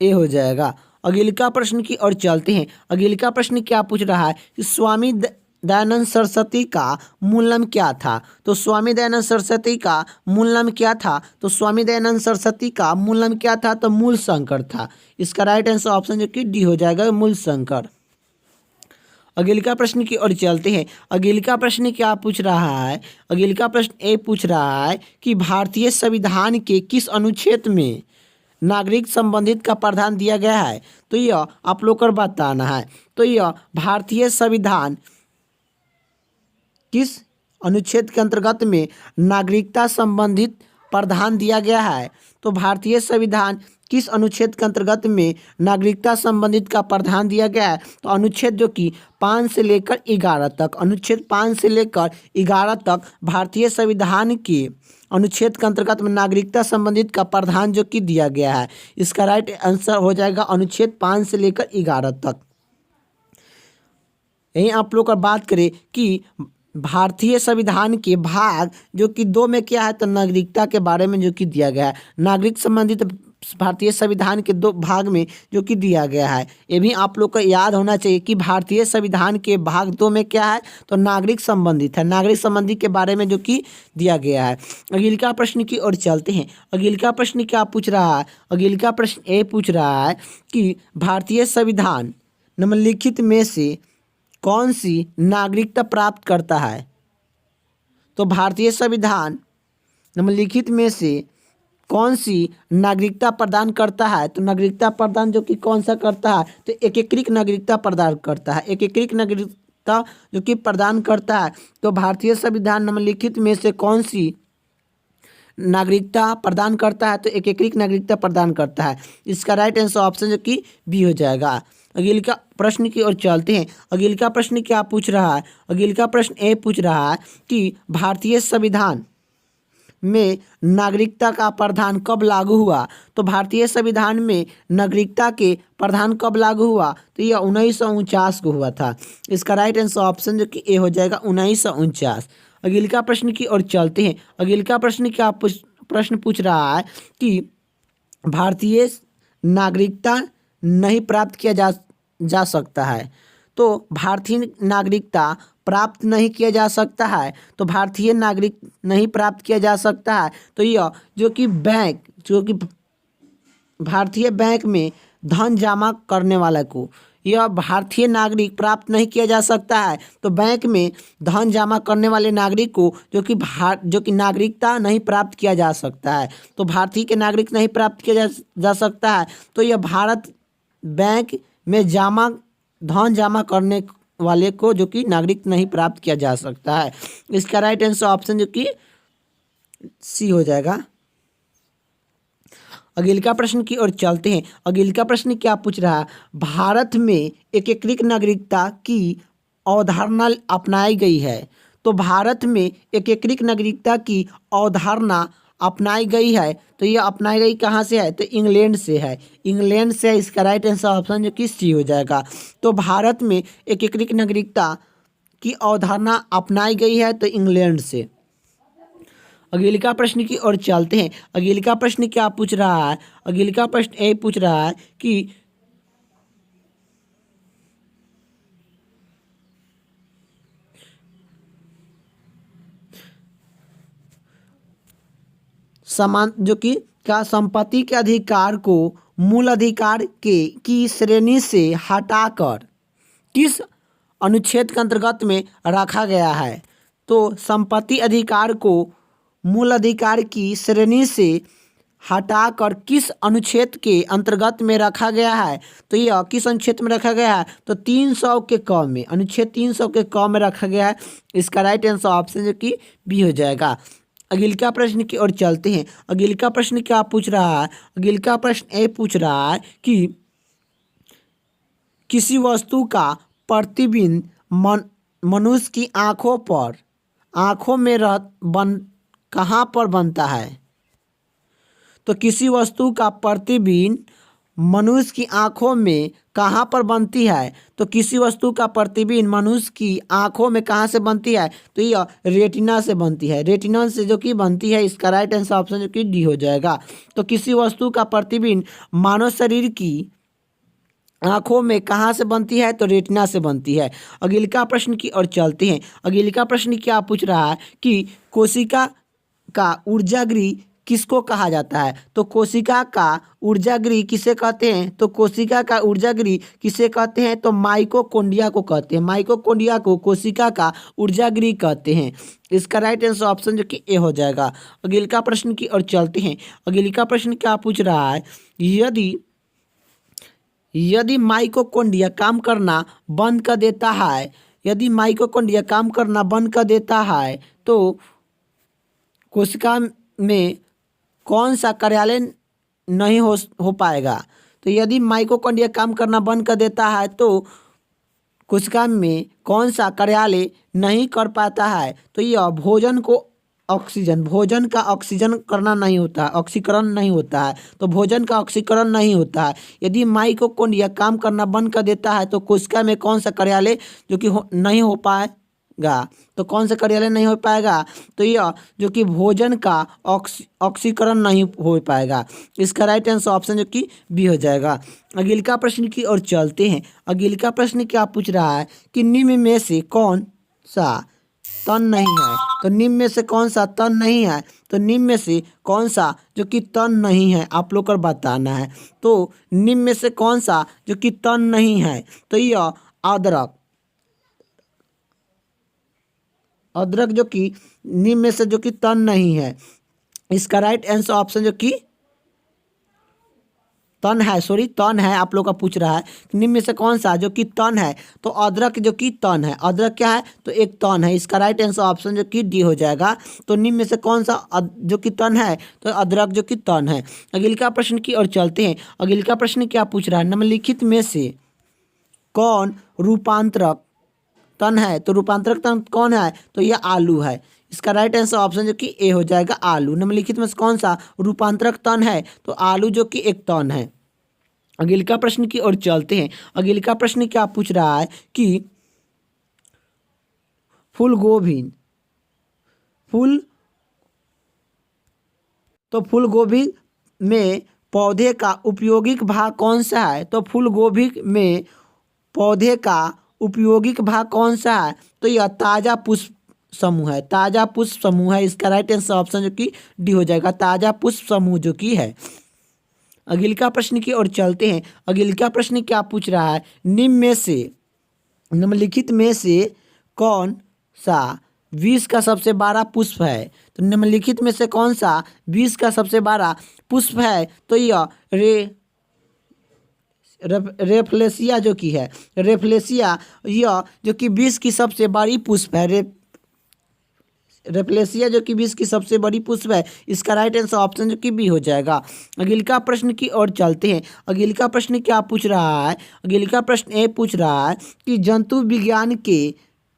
ए हो जाएगा। अगला प्रश्न की ओर चलते हैं। अगला प्रश्न क्या पूछ रहा है कि स्वामी दयानंद सरस्वती का मूल नाम क्या था। तो स्वामी दयानंद सरस्वती का मूल नाम क्या था, तो स्वामी दयानंद सरस्वती का मूल नाम क्या था, तो मूल शंकर था। इसका राइट आंसर ऑप्शन जो कि डी हो जाएगा, मूल शंकर। अगला प्रश्न की ओर चलते हैं। अगला प्रश्न क्या पूछ रहा है, अगला प्रश्न ए पूछ रहा है कि भारतीय संविधान के किस अनुच्छेद में नागरिक संबंधित का प्रावधान दिया गया है। तो यह आप लोग को बताना है। तो यह भारतीय संविधान किस अनुच्छेद के अंतर्गत में नागरिकता संबंधित प्रावधान दिया गया है? तो भारतीय संविधान किस अनुच्छेद के अंतर्गत में नागरिकता संबंधित का प्रावधान दिया गया है? तो अनुच्छेद जो कि 5 से लेकर 11 तक, अनुच्छेद 5 से लेकर 11 तक भारतीय संविधान के अनुच्छेद के अंतर्गत में नागरिकता संबंधित का प्रावधान जो कि दिया गया है। इसका राइट आंसर हो जाएगा अनुच्छेद 5 से लेकर 11 तक। यहीं आप लोग का बात करें कि भारतीय संविधान के भाग जो कि 2 में क्या है, तो नागरिकता के बारे में जो कि दिया गया है। नागरिक संबंधित भारतीय संविधान के 2 भाग में जो कि दिया गया है। ये भी आप लोग को याद होना चाहिए कि भारतीय संविधान के भाग 2 में क्या है, तो नागरिक संबंधित है। नागरिक संबंधी के बारे में जो कि दिया गया है। अगला प्रश्न की ओर चलते हैं। अगला प्रश्न क्या पूछ रहा है? अगला प्रश्न ये पूछ रहा है कि भारतीय संविधान निम्नलिखित में से कौन सी नागरिकता प्राप्त करता है? तो भारतीय संविधान निम्नलिखित में से कौन सी नागरिकता प्रदान करता है? तो नागरिकता प्रदान जो कि कौन सा करता है, तो एकीकृत नागरिकता प्रदान करता है। एकीकृत नागरिकता जो कि प्रदान करता है। तो भारतीय संविधान निम्नलिखित में से कौन सी नागरिकता प्रदान करता है? तो एकीकृत नागरिकता प्रदान करता है। इसका राइट आंसर ऑप्शन जो कि बी हो जाएगा। अगला प्रश्न की ओर चलते हैं। अगला प्रश्न क्या पूछ रहा है? अगला प्रश्न ये पूछ रहा है कि भारतीय संविधान में नागरिकता का प्रावधान कब लागू हुआ? तो भारतीय संविधान में नागरिकता के प्रावधान कब लागू हुआ? तो यह 1949 को हुआ था। इसका राइट आंसर ऑप्शन जो कि ए हो जाएगा 1949। अगला प्रश्न की ओर चलते हैं। अगला प्रश्न क्या प्रश्न पूछ रहा है कि भारतीय नागरिकता नहीं प्राप्त किया जा सकता है। तो भारतीय नागरिकता प्राप्त नहीं किया जा सकता है। तो भारतीय नागरिक नहीं प्राप्त किया जा सकता है। तो यह जो कि भारतीय बैंक में धन जमा करने वाला को, यह भारतीय नागरिक प्राप्त नहीं किया जा सकता है। तो बैंक में धन जमा करने वाले नागरिक को जो कि नागरिकता नहीं प्राप्त किया जा सकता है। तो भारतीय के नागरिक नहीं प्राप्त किया जा सकता है। तो यह भारत बैंक में धन जमा करने वाले को जो कि नागरिक नहीं प्राप्त किया जा सकता है। इसका राइट आंसर ऑप्शन जो कि सी हो जाएगा। अगला प्रश्न की ओर चलते हैं। अगला प्रश्न क्या पूछ रहा है? भारत में एकीकृत नागरिकता की अवधारणा अपनाई गई है। तो भारत में एकीकृत नागरिकता की अवधारणा अपनाई गई है। तो यह अपनाई गई कहाँ से है? तो इंग्लैंड से है। इंग्लैंड से। इसका राइट आंसर ऑप्शन जो कि सी हो जाएगा। तो भारत में एकीकृत नागरिकता की अवधारणा अपनाई गई है तो इंग्लैंड से। अगला प्रश्न की ओर चलते हैं। अगला प्रश्न क्या पूछ रहा है? अगला प्रश्न ये पूछ रहा है कि समान जो कि क्या संपत्ति के अधिकार को मूल अधिकार की श्रेणी से हटाकर किस अनुच्छेद के अंतर्गत में रखा गया है? तो संपत्ति अधिकार को मूल अधिकार की श्रेणी से हटाकर किस अनुच्छेद के अंतर्गत में रखा गया है? तो यह किस अनुच्छेद में रखा गया है? तो 300 के क में, अनुच्छेद 300 के क में रखा गया है। इसका राइट आंसर ऑप्शन जो कि बी हो जाएगा। अगला प्रश्न की ओर चलते हैं। अगला प्रश्न क्या पूछ रहा है? अगला प्रश्न ये पूछ रहा है कि किसी वस्तु का प्रतिबिंब मनुष्य की आँखों में कहाँ पर बनता है? तो किसी वस्तु का प्रतिबिंब मनुष्य की आँखों में कहाँ पर बनती है? तो किसी वस्तु का प्रतिबिंब मनुष्य की आँखों में कहाँ से बनती है? तो यह रेटिना से बनती है। रेटिना से जो कि बनती है। इसका राइट आंसर ऑप्शन जो कि डी हो जाएगा। तो किसी वस्तु का प्रतिबिंब मानव शरीर की आँखों में कहाँ से बनती है? तो रेटिना से बनती है। अगला प्रश्न की ओर चलते हैं। अगला प्रश्न क्या पूछ रहा है कि कोशिका का ऊर्जागृह किसको कहा जाता है? तो कोशिका का ऊर्जागृह किसे कहते हैं? तो कोशिका का ऊर्जागृह किसे कहते हैं? तो माइटोकॉन्ड्रिया को कहते हैं। माइटोकॉन्ड्रिया को कोशिका का ऊर्जागृह कहते हैं। इसका राइट आंसर ऑप्शन जो कि ए हो जाएगा। अगला प्रश्न की ओर चलते हैं। अगला प्रश्न क्या पूछ रहा है? यदि माइटोकॉन्ड्रिया काम करना बंद कर देता है यदि माइटोकॉन्ड्रिया काम करना बंद कर देता है तो कोशिका में कौन सा कार्यालय नहीं हो पाएगा। तो यदि माइटोकॉन्ड्रिया काम करना बंद कर देता है तो कोशिका में कौन सा कार्यालय नहीं कर पाता है। तो यह भोजन का ऑक्सीजन करना नहीं होता है, ऑक्सीकरण नहीं होता है। तो भोजन का ऑक्सीकरण नहीं होता है। यदि माइटोकॉन्ड्रिया काम करना बंद कर देता है तो कोशिका में कौन सा कार्यालय जो कि नहीं हो पाएगा। तो कौन सा कार्यालय नहीं हो पाएगा। तो यह जो कि भोजन का ऑक्सीकरण नहीं हो पाएगा। इसका राइट आंसर ऑप्शन जो कि बी हो जाएगा। अगला प्रश्न की ओर चलते हैं। अगला प्रश्न क्या पूछ रहा है कि निम्न में से कौन सा तन नहीं है। तो निम्न में से कौन सा तन नहीं है। तो निम्न में से कौन सा जो कि तन नहीं है आप लोग को बताना है। तो निम्न में से कौन सा जो कि तन नहीं है। तो यह अदरक जो कि निम्न में से जो कि तन नहीं है। इसका राइट आंसर ऑप्शन जो कि तन है आप लोग का पूछ रहा है निम्न में से कौन सा जो कि तन है। तो अदरक जो कि तन है। अदरक क्या है तो एक तन है। इसका राइट आंसर ऑप्शन जो कि डी हो जाएगा। तो निम्न में से कौन सा जो कि तन है तो अदरक जो कि तन है। अगला प्रश्न की ओर चलते हैं। अगला प्रश्न क्या पूछ रहा है निम्नलिखित में से कौन रूपांतरक तन है। तो रूपांतरक तन कौन है तो यह आलू है। इसका राइट आंसर ऑप्शन जो कि ए हो जाएगा आलू। निम्नलिखित में से कौन सा रूपांतरक तन है तो आलू जो कि एक तन है। अगला प्रश्न की ओर चलते हैं। अगला प्रश्न क्या पूछ रहा है कि फूल गोभी में पौधे का उपयोगिक भाग कौन सा है। तो फूल गोभी में पौधे का उपयोगिक भाग कौन सा है। तो यह ताजा पुष्प समूह है। ताजा पुष्प समूह है। इसका राइट आंसर ऑप्शन जो कि डी हो जाएगा ताजा पुष्प समूह जो कि है। अगला प्रश्न की ओर चलते हैं। अगला प्रश्न क्या पूछ रहा है निम्नलिखित में से कौन सा विश्व का सबसे बड़ा पुष्प है। तो निम्नलिखित में से कौन सा विश्व का सबसे बड़ा पुष्प है। तो यह रेफ्लेसिया जो कि है। रेफ्लेसिया यह जो कि विश्व की सबसे बड़ी पुष्प है। रेफ्लेसिया जो कि विश्व की सबसे बड़ी पुष्प है। इसका राइट आंसर ऑप्शन जो कि बी हो जाएगा। अगला प्रश्न की ओर चलते हैं। अगला प्रश्न क्या पूछ रहा है। अगला प्रश्न ए पूछ रहा है कि जंतु विज्ञान के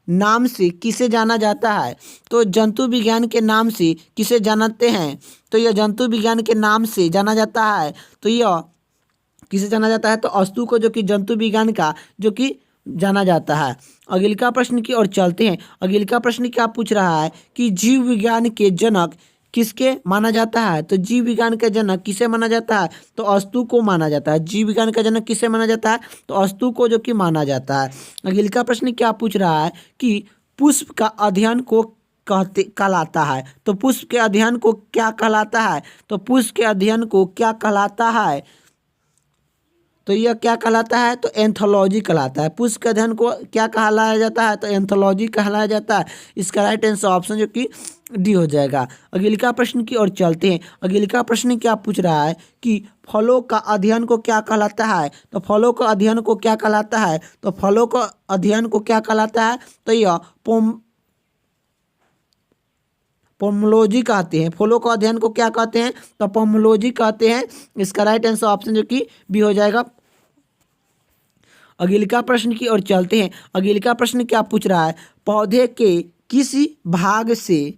नाम से किसे जाना जाता है। तो जंतु विज्ञान के नाम से किसे जानते हैं। तो यह जंतु विज्ञान के नाम से जाना जाता है। तो यह किसे जाना जाता है तो अस्तु को जो कि जंतु विज्ञान का जो कि जाना जाता है। अगला प्रश्न की ओर चलते हैं। अगला प्रश्न क्या पूछ रहा है कि जीव विज्ञान के जनक किसके माना जाता है। तो जीव विज्ञान का जनक किसे माना जाता है तो अस्तु को माना जाता है। जीव विज्ञान का जनक किसे माना जाता है तो अस्तु को जो कि माना जाता है। अगला प्रश्न क्या पूछ रहा है कि पुष्प का अध्ययन को कहलाता है। तो पुष्प के अध्ययन को क्या कहलाता है। तो पुष्प के अध्ययन को क्या कहलाता है। तो यह क्या कहलाता है तो एंथोलॉजी कहलाता है। पुष्प के अध्ययन को क्या कहलाया जाता है तो एंथोलॉजी कहलाया जाता है। इसका राइट आंसर ऑप्शन जो कि डी हो जाएगा। अगला प्रश्न की ओर चलते हैं। अगला प्रश्न क्या पूछ रहा है कि फलों का अध्ययन को क्या कहलाता है। तो फलों का अध्ययन को क्या कहलाता है तो फलों का अध्ययन को क्या कहलाता है तो यह पोमोलॉजी कहते हैं। फलों का अध्ययन को क्या कहते हैं तो पोमोलॉजी कहते हैं। इसका राइट आंसर ऑप्शन जो कि बी हो जाएगा। अगला प्रश्न की ओर चलते हैं। अगला प्रश्न क्या पूछ रहा है पौधे के किस भाग से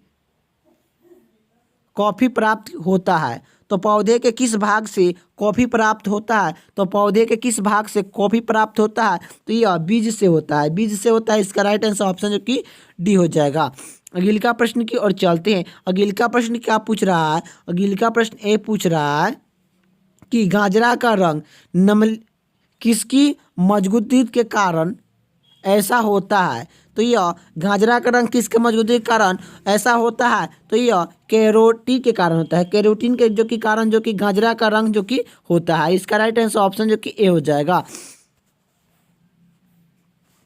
कॉफी प्राप्त होता है। तो पौधे के किस भाग से कॉफी प्राप्त होता है। तो पौधे के किस भाग से कॉफी प्राप्त होता है तो यह बीज से होता है। बीज से होता है। इसका राइट आंसर ऑप्शन जो कि डी हो जाएगा। अगला प्रश्न की ओर चलते हैं। अगला प्रश्न क्या पूछ रहा है। अगला प्रश्न ए पूछ रहा है कि गाजरा का रंग किसकी मजबूती के कारण ऐसा होता है। तो यह गाजरा का रंग किसके मजबूती के कारण ऐसा होता है। तो यह कैरोटीन के कारण होता है। कैरोटीन के जो कि कारण जो कि गाजरा का रंग जो कि होता है। इसका राइट आंसर ऑप्शन जो कि ए हो जाएगा।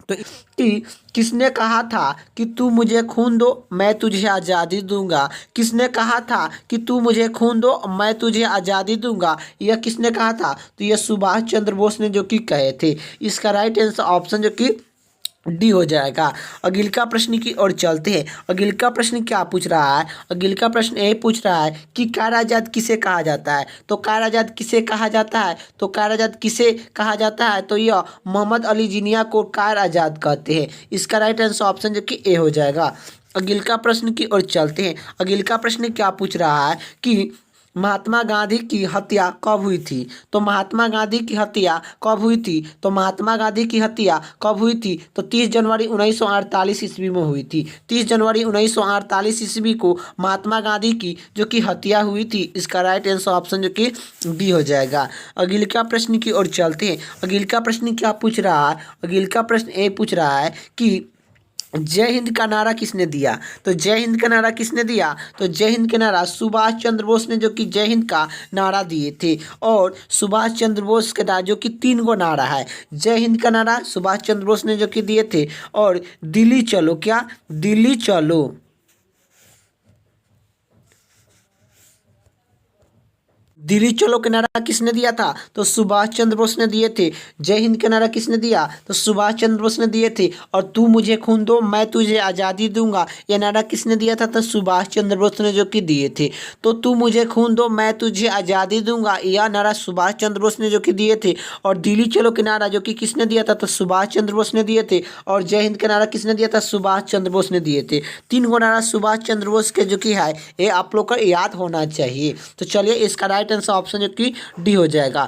तो किसने कहा था कि तू मुझे खून दो मैं तुझे आज़ादी दूंगा। किसने कहा था कि तू मुझे खून दो मैं तुझे आज़ादी दूंगा। यह किसने कहा था तो यह सुभाष चंद्र बोस ने जो कि कहे थे। इसका राइट आंसर ऑप्शन जो कि डी हो जाएगा। अगले का प्रश्न की ओर चलते हैं। अगले का प्रश्न क्या पूछ रहा है? अगले का प्रश्न ये पूछ रहा है कि काराजात किसे कहा जाता है? तो काराजात किसे कहा जाता है? तो काराजात किसे कहा जाता है? तो यह मोहम्मद अली जिन्ना को कार आज़ाद कहते हैं। इसका राइट आंसर ऑप्शन जो कि ए हो जाएगा। अगले का प्रश्न की ओर चलते हैं। अगले का प्रश्न क्या पूछ रहा है कि महात्मा गांधी की हत्या कब हुई थी? तो महात्मा गांधी की हत्या कब हुई थी? तो महात्मा गांधी की हत्या कब हुई थी? तो 30 जनवरी 1948 ईस्वी में हुई थी। 30 जनवरी 1948 ईस्वी को महात्मा गांधी की जो कि हत्या हुई थी। इसका राइट आंसर ऑप्शन जो कि डी हो जाएगा। अगले का प्रश्न की ओर चलते हैं। अगले का प्रश्न क्या पूछ रहा है? अगले का प्रश्न ये पूछ रहा है कि जय हिंद का नारा किसने दिया? तो जय हिंद का नारा किसने दिया? तो जय हिंद का नारा सुभाष चंद्र बोस ने जो कि जय हिंद का नारा दिए थे। और सुभाष चंद्र बोस के नारा जो कि 3 गो नारा है। जय हिंद का नारा सुभाष चंद्र बोस ने जो कि दिए थे। और दिल्ली चलो, क्या? दिल्ली चलो। दिल्ली चलो के नारा किसने दिया था? तो सुभाष चंद्र बोस ने दिए थे। जय हिंद के नारा किसने दिया? तो सुभाष चंद्र बोस ने दिए थे। और तू मुझे खून दो मैं तुझे आज़ादी दूंगा, यह नारा किसने दिया था? तो सुभाष चंद्र बोस ने जो कि दिए थे। तो तू मुझे खून दो मैं तुझे आज़ादी दूंगा, यह नारा सुभाष चंद्र बोस ने जो कि दिए थे। और दिल्ली चलो के नारा जो कि किसने दिया था? तो सुभाष चंद्र बोस ने दिए थे। और जय हिंद के नारा किसने दिया था? सुभाष चंद्र बोस ने दिए थे। 3 गो नारा सुभाष चंद्र बोस के जो कि है ये आप लोग को याद होना चाहिए। तो चलिए इसका राइट आंसर ऑप्शन जो कि डी हो जाएगा।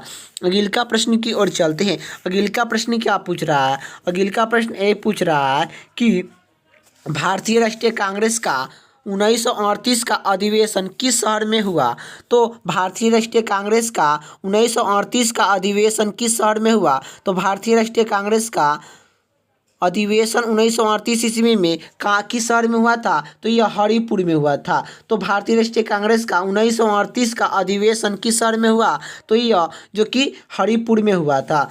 अगले का प्रश्न की ओर चलते हैं। अगले का प्रश्न क्या पूछ रहा है? अगले का प्रश्न ये पूछ रहा है कि भारतीय राष्ट्रीय कांग्रेस का 1938 का अधिवेशन किस शहर में हुआ? तो भारतीय राष्ट्रीय कांग्रेस का 1938 का अधिवेशन किस शहर में हुआ? तो भारतीय राष्ट्रीय कांग्रेस का अधिवेशन 1938 ईस्वी में किस शहर में हुआ था? तो यह हरिपुर में हुआ था। तो भारतीय राष्ट्रीय कांग्रेस का 1938 का अधिवेशन किस शहर में हुआ? तो यह जो कि हरिपुर में हुआ था,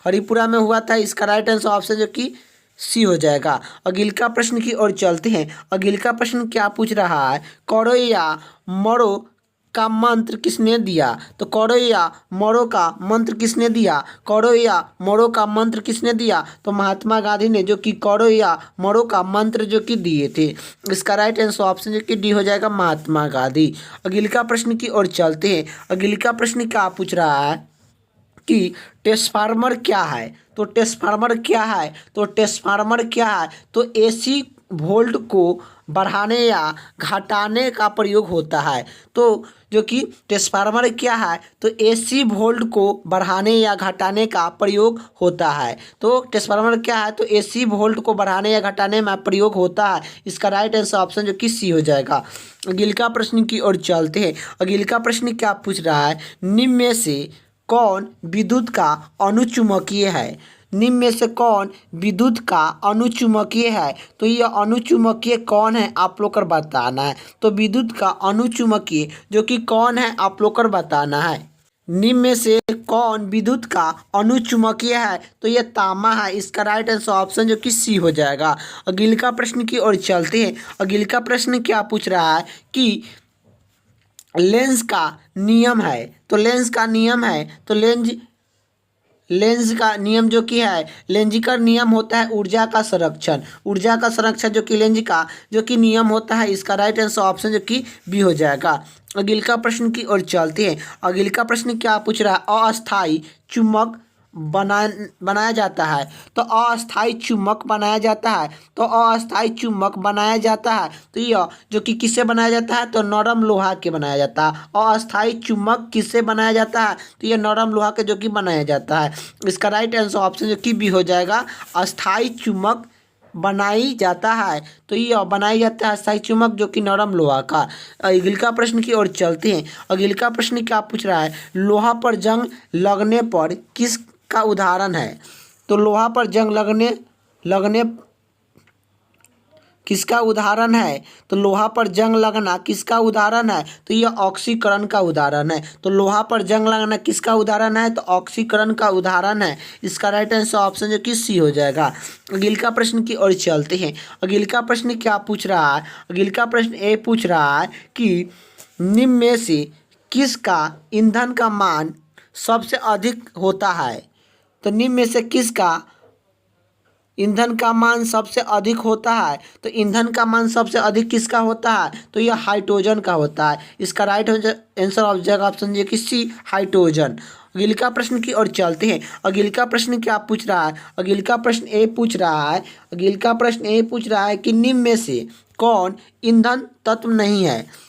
हरिपुरा में हुआ था। इसका राइट आंसर ऑप्शन जो कि सी हो जाएगा। अगले का प्रश्न की ओर चलते हैं। अगले का प्रश्न क्या पूछ रहा है? करो या मरो का मंत्र किसने दिया? तो करो या मरो का मंत्र किसने दिया? करो या मरो का मंत्र किसने दिया? तो महात्मा गांधी ने जो कि करो या मरो का मंत्र जो कि दिए थे। इसका राइट आंसर ऑप्शन जो कि डी हो जाएगा, महात्मा गांधी। अगले का प्रश्न की ओर चलते हैं। अगले का प्रश्न क्या पूछ रहा है कि ट्रांसफार्मर क्या है? तो ट्रांसफार्मर क्या है? तो ट्रांसफार्मर क्या है? तो एसी वोल्ट को बढ़ाने या घटाने का प्रयोग होता है। तो जो कि ट्रांसफार्मर क्या है? तो एसी वोल्ट को बढ़ाने या घटाने का प्रयोग होता है। तो ट्रांसफार्मर क्या है? तो एसी वोल्ट को बढ़ाने या घटाने में प्रयोग होता है। इसका राइट आंसर ऑप्शन जो कि सी हो जाएगा। अगले का प्रश्न की ओर चलते हैं। अगले का प्रश्न क्या पूछ रहा है? निम्न में से कौन विद्युत का अनुचुंबकीय है? निम्न में से कौन विद्युत का अनुचुंबकीय है? तो यह अनुचुंबकीय कौन है आप लोग को बताना है। तो विद्युत का अनुचुंबकीय जो कि कौन है आप लोग को बताना है। निम्न में से कौन विद्युत का अनुचुंबकीय है? तो यह तांबा है। इसका राइट आंसर ऑप्शन जो कि सी हो जाएगा। अगले का प्रश्न की ओर चलते हैं। अगले का प्रश्न क्या पूछ रहा है कि लेंस का नियम है। तो लेंस का नियम है। तो लेंस का नियम जो कि है, लेंज का नियम होता है ऊर्जा का संरक्षण। ऊर्जा का संरक्षण जो कि लेंज का जो कि नियम होता है। इसका राइट आंसर ऑप्शन जो कि बी हो जाएगा। अगले का प्रश्न की ओर चलते हैं। अगले का प्रश्न क्या पूछ रहा है? अस्थाई चुंबक बनाया जाता है। तो अस्थाई चुंबक बनाया जाता है। तो अस्थाई चुंबक बनाया जाता है। तो यह जो कि किससे बनाया जाता है? तो नरम लोहा के बनाया जाता है। अस्थाई चुंबक किससे बनाया जाता है? तो यह नरम लोहा के जो कि बनाया जाता है। इसका राइट आंसर ऑप्शन जो कि बी हो जाएगा, अस्थाई चुंबक बनाई जाता है। तो ये बनाई जाता है अस्थाई चुंबक जो कि नरम लोहा का। अगले का प्रश्न की ओर चलते हैं। अगले का प्रश्न क्या पूछ रहा है? लोहा पर जंग लगने पर किस का उदाहरण है? तो लोहा पर जंग लगने किसका उदाहरण है? तो लोहा पर जंग लगना किसका उदाहरण है? तो यह ऑक्सीकरण का उदाहरण है। तो लोहा पर जंग लगना किसका उदाहरण है? तो ऑक्सीकरण का उदाहरण है। इसका राइट आंसर ऑप्शन जो कि सी हो जाएगा। अगले का प्रश्न की ओर चलते हैं। अगले का प्रश्न क्या पूछ रहा है? अगले का प्रश्न ये पूछ रहा है कि निम्न में से किसका ईंधन का मान सबसे अधिक होता है? तो निम्न में से किसका ईंधन का मान सबसे अधिक होता है, तो ईंधन का मान सबसे अधिक किसका होता है, तो यह हाइड्रोजन का होता है। इसका राइट आंसर हो जाएगा ऑप्शन ये कि सी, हाइड्रोजन। अगले का प्रश्न की ओर चलते हैं। अगले का प्रश्न क्या पूछ रहा है, अगले का प्रश्न ए पूछ रहा है, अगले का प्रश्न ए पूछ रहा है कि निम्न में से कौन ईंधन तत्व नहीं है,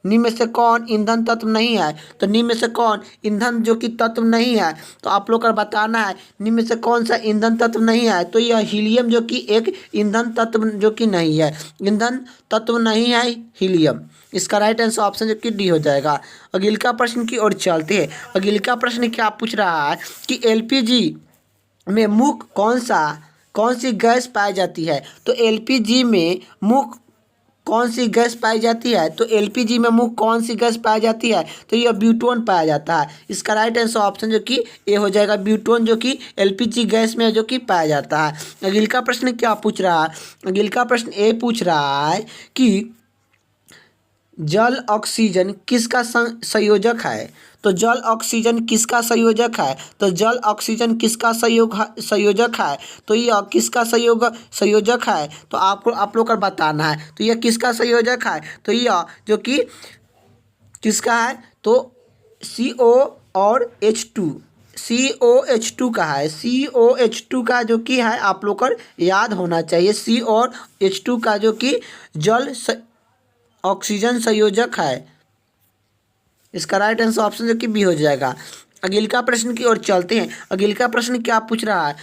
निम्न में से कौन ईंधन तत्व नहीं है, तो निम्न में से कौन ईंधन जो कि तत्व नहीं है, तो आप लोग को बताना है निम्न में से कौन सा ईंधन तत्व नहीं है, तो यह हीलियम जो कि एक ईंधन तत्व जो कि नहीं है, ईंधन तत्व नहीं है हीलियम। इसका राइट आंसर ऑप्शन जो कि डी हो जाएगा। अगले का प्रश्न की ओर चलते हैं। अगले का प्रश्न क्या पूछ रहा है कि एलपीजी में मुख्य कौन सी गैस पाई जाती है, तो एलपीजी में मुख्य कौन सी गैस पाई जाती है, तो एलपीजी में मुख्य कौन सी गैस पाई जाती है, तो यह ब्यूटोन पाया जाता है। इसका राइट आंसर ऑप्शन जो कि ए हो जाएगा, ब्यूटोन जो कि एलपीजी गैस में जो कि पाया जाता है। अगले का प्रश्न क्या पूछ रहा है, अगले का प्रश्न ए पूछ रहा है कि जल ऑक्सीजन किसका संयोजक है, तो जल ऑक्सीजन किसका संयोजक है, तो जल ऑक्सीजन किसका संयोजक है, तो यह किसका संयोजक है, तो आप लोग को बताना है तो यह किसका संयोजक है, तो यह जो कि किसका है, तो CO और H2, COH2 का है, COH2 का जो कि है आप लोग को याद होना चाहिए, C और H2 का जो कि जल ऑक्सीजन संयोजक है। इसका राइट आंसर ऑप्शन जो कि बी हो जाएगा। अगले का प्रश्न की ओर चलते हैं। अगले का प्रश्न क्या पूछ रहा है,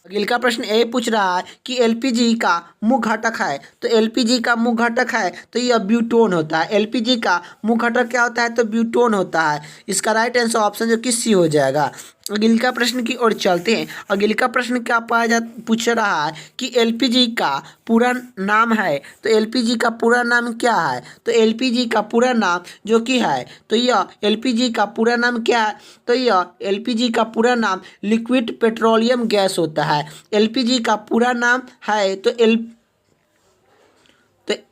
अगले का प्रश्न ए पूछ रहा है कि एलपीजी का मुख्य घटक है, तो एलपीजी का मुख्य घटक है तो यह ब्यूटोन होता है। एलपीजी का मुख्य घटक क्या होता है, तो ब्यूटोन होता है। इसका राइट आंसर ऑप्शन जो कि सी हो जाएगा। अगले का प्रश्न की ओर चलते हैं। अगले का प्रश्न क्या पूछ रहा है कि एलपीजी का पूरा नाम है, तो एलपीजी का पूरा नाम क्या है, तो एलपीजी का पूरा नाम जो कि है, तो यह एलपीजी का पूरा नाम क्या है, तो यह एलपीजी का पूरा नाम लिक्विड पेट्रोलियम गैस होता है। एलपीजी का पूरा नाम है तो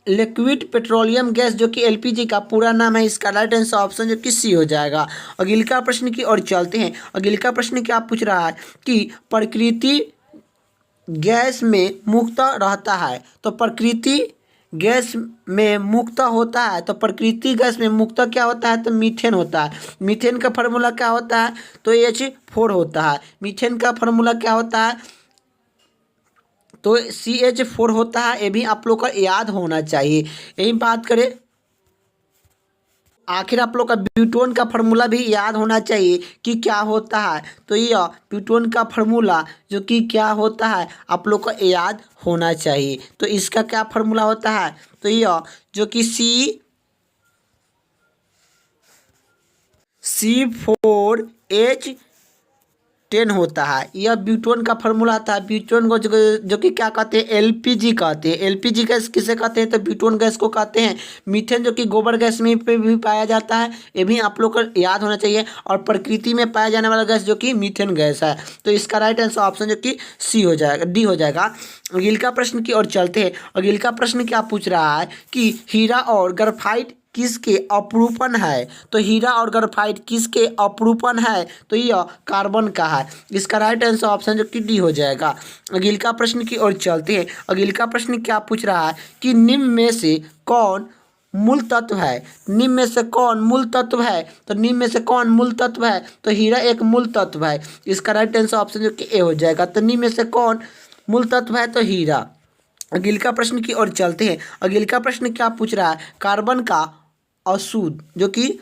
लिक्विड पेट्रोलियम गैस जो कि एलपीजी का पूरा नाम है। इसका राइट आंसर ऑप्शन जो कि सी हो जाएगा। अगले का प्रश्न की ओर चलते हैं। अगले का प्रश्न क्या पूछ रहा है कि प्रकृति गैस में मुक्त रहता है, तो प्रकृति गैस में मुक्त होता है, तो प्रकृति गैस में मुक्त क्या होता है, तो मीथेन होता है। मीथेन का फार्मूला क्या होता है, तो H4 होता है। मीथेन का फार्मूला क्या होता है, तो CH4 होता है। ये भी आप लोग का याद होना चाहिए। यही बात करें, आखिर आप लोग का ब्यूटोन का फार्मूला भी याद होना चाहिए कि क्या होता है, तो यह ब्यूटोन का फार्मूला जो कि क्या होता है आप लोग को याद होना चाहिए। तो इसका क्या फार्मूला होता है, तो यह जो कि C4H10 होता है। यह ब्यूटोन का फार्मूला आता है। ब्यूटोन को जो कि क्या कहते हैं, एलपीजी कहते हैं। एलपीजी गैस किसे कहते हैं, तो ब्यूटोन गैस को कहते हैं। मीथेन जो कि गोबर गैस में पे भी पाया जाता है, ये भी आप लोग को याद होना चाहिए। और प्रकृति में पाया जाने वाला गैस जो कि मीथेन गैस है। तो इसका राइट आंसर ऑप्शन जो कि सी हो जाएगा, डी हो जाएगा। अगले का प्रश्न की ओर चलते हैं। अगले का प्रश्न क्या पूछ रहा है कि हीरा और ग्रेफाइट किसके अपरूपण है, तो हीरा और ग्रेफाइट किसके अपरूपण है, तो यह कार्बन का है। इसका राइट आंसर ऑप्शन जो कि डी हो जाएगा। अगले का प्रश्न की ओर चलते हैं। अगले का प्रश्न क्या पूछ रहा है कि निम्न में से कौन मूल तत्व है, निम्न में से कौन मूल तत्व है, तो निम्न में से कौन मूल तत्व है, तो हीरा एक मूल तत्व है। इसका राइट आंसर ऑप्शन जो कि ए हो जाएगा। तो निम्न में से कौन मूल तत्व है, तो हीरा। अगले का प्रश्न की ओर चलते हैं। अगले का प्रश्न क्या पूछ रहा है, कार्बन का अशुद्ध जो कि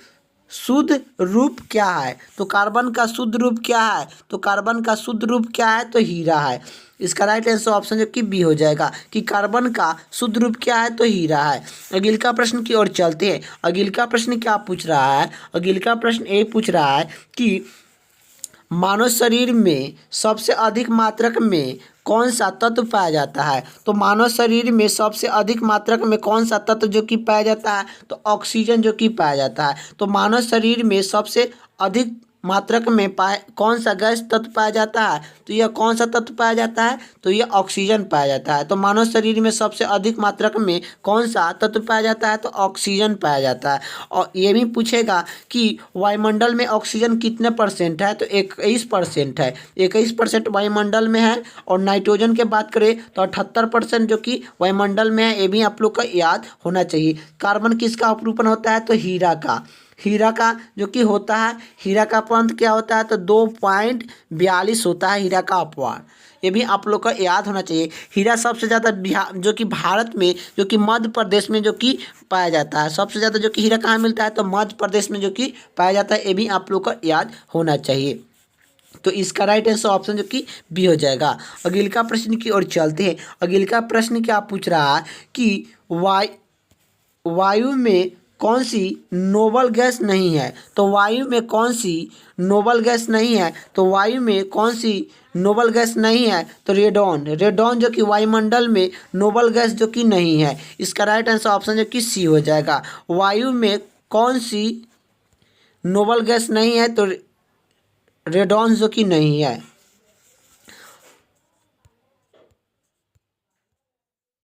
शुद्ध रूप क्या है, तो कार्बन का शुद्ध रूप क्या है, तो कार्बन का शुद्ध रूप क्या है, तो हीरा है। इसका राइट आंसर ऑप्शन जो कि बी हो जाएगा कि कार्बन का शुद्ध रूप क्या है, तो हीरा है। अगले का प्रश्न की ओर चलते हैं। अगले का प्रश्न क्या पूछ रहा है, अगले का प्रश्न ये पूछ रहा है कि मानव शरीर में सबसे अधिक मात्रक में कौन सा तत्व पाया जाता है, तो मानव शरीर में सबसे अधिक मात्रक में कौन सा तत्व जो कि पाया जाता है, तो ऑक्सीजन जो कि पाया जाता है। तो मानव शरीर में सबसे अधिक मात्रक में कौन सा गैस तत्व पाया जाता है? तो यह कौन सा तत्व पाया जाता है? तो यह ऑक्सीजन पाया जाता है। तो मानव शरीर में सबसे अधिक मात्रक में कौन सा तत्व पाया जाता है? तो ऑक्सीजन पाया जाता है। और ये भी पूछेगा कि वायुमंडल में ऑक्सीजन कितने परसेंट है? तो 21% है। 21% वायुमंडल में है। और नाइट्रोजन की बात करें तो 78% जो कि वायुमंडल में है। ये भी आप लोग को याद होना चाहिए। कार्बन किसका अपरूपण होता है? तो हीरा का। हीरा का जो कि होता है, हीरा का अपवाद क्या होता है? तो 2.42 होता है हीरा का अपवाद। ये भी आप लोग को याद होना चाहिए। हीरा सबसे ज़्यादा जो कि भारत में, जो कि मध्य प्रदेश में जो कि पाया जाता है। सबसे ज़्यादा जो कि हीरा कहाँ मिलता है? तो मध्य प्रदेश में जो कि पाया जाता है। ये भी आप लोग को याद होना चाहिए। तो इसका राइट आंसर ऑप्शन जो कि बी हो जाएगा। अगले का प्रश्न की ओर चलते हैं। अगले का प्रश्न क्या पूछ रहा है कि वायु में कौन सी नोबल गैस नहीं है? तो वायु में कौन सी नोबल गैस नहीं है? तो वायु में कौन सी नोबल गैस नहीं है? तो रेडॉन। रेडॉन जो कि वायुमंडल में नोबल गैस जो कि नहीं है। इसका राइट आंसर ऑप्शन जो कि सी हो जाएगा। वायु में कौन सी नोबल गैस नहीं है? तो रेडॉन जो कि नहीं है।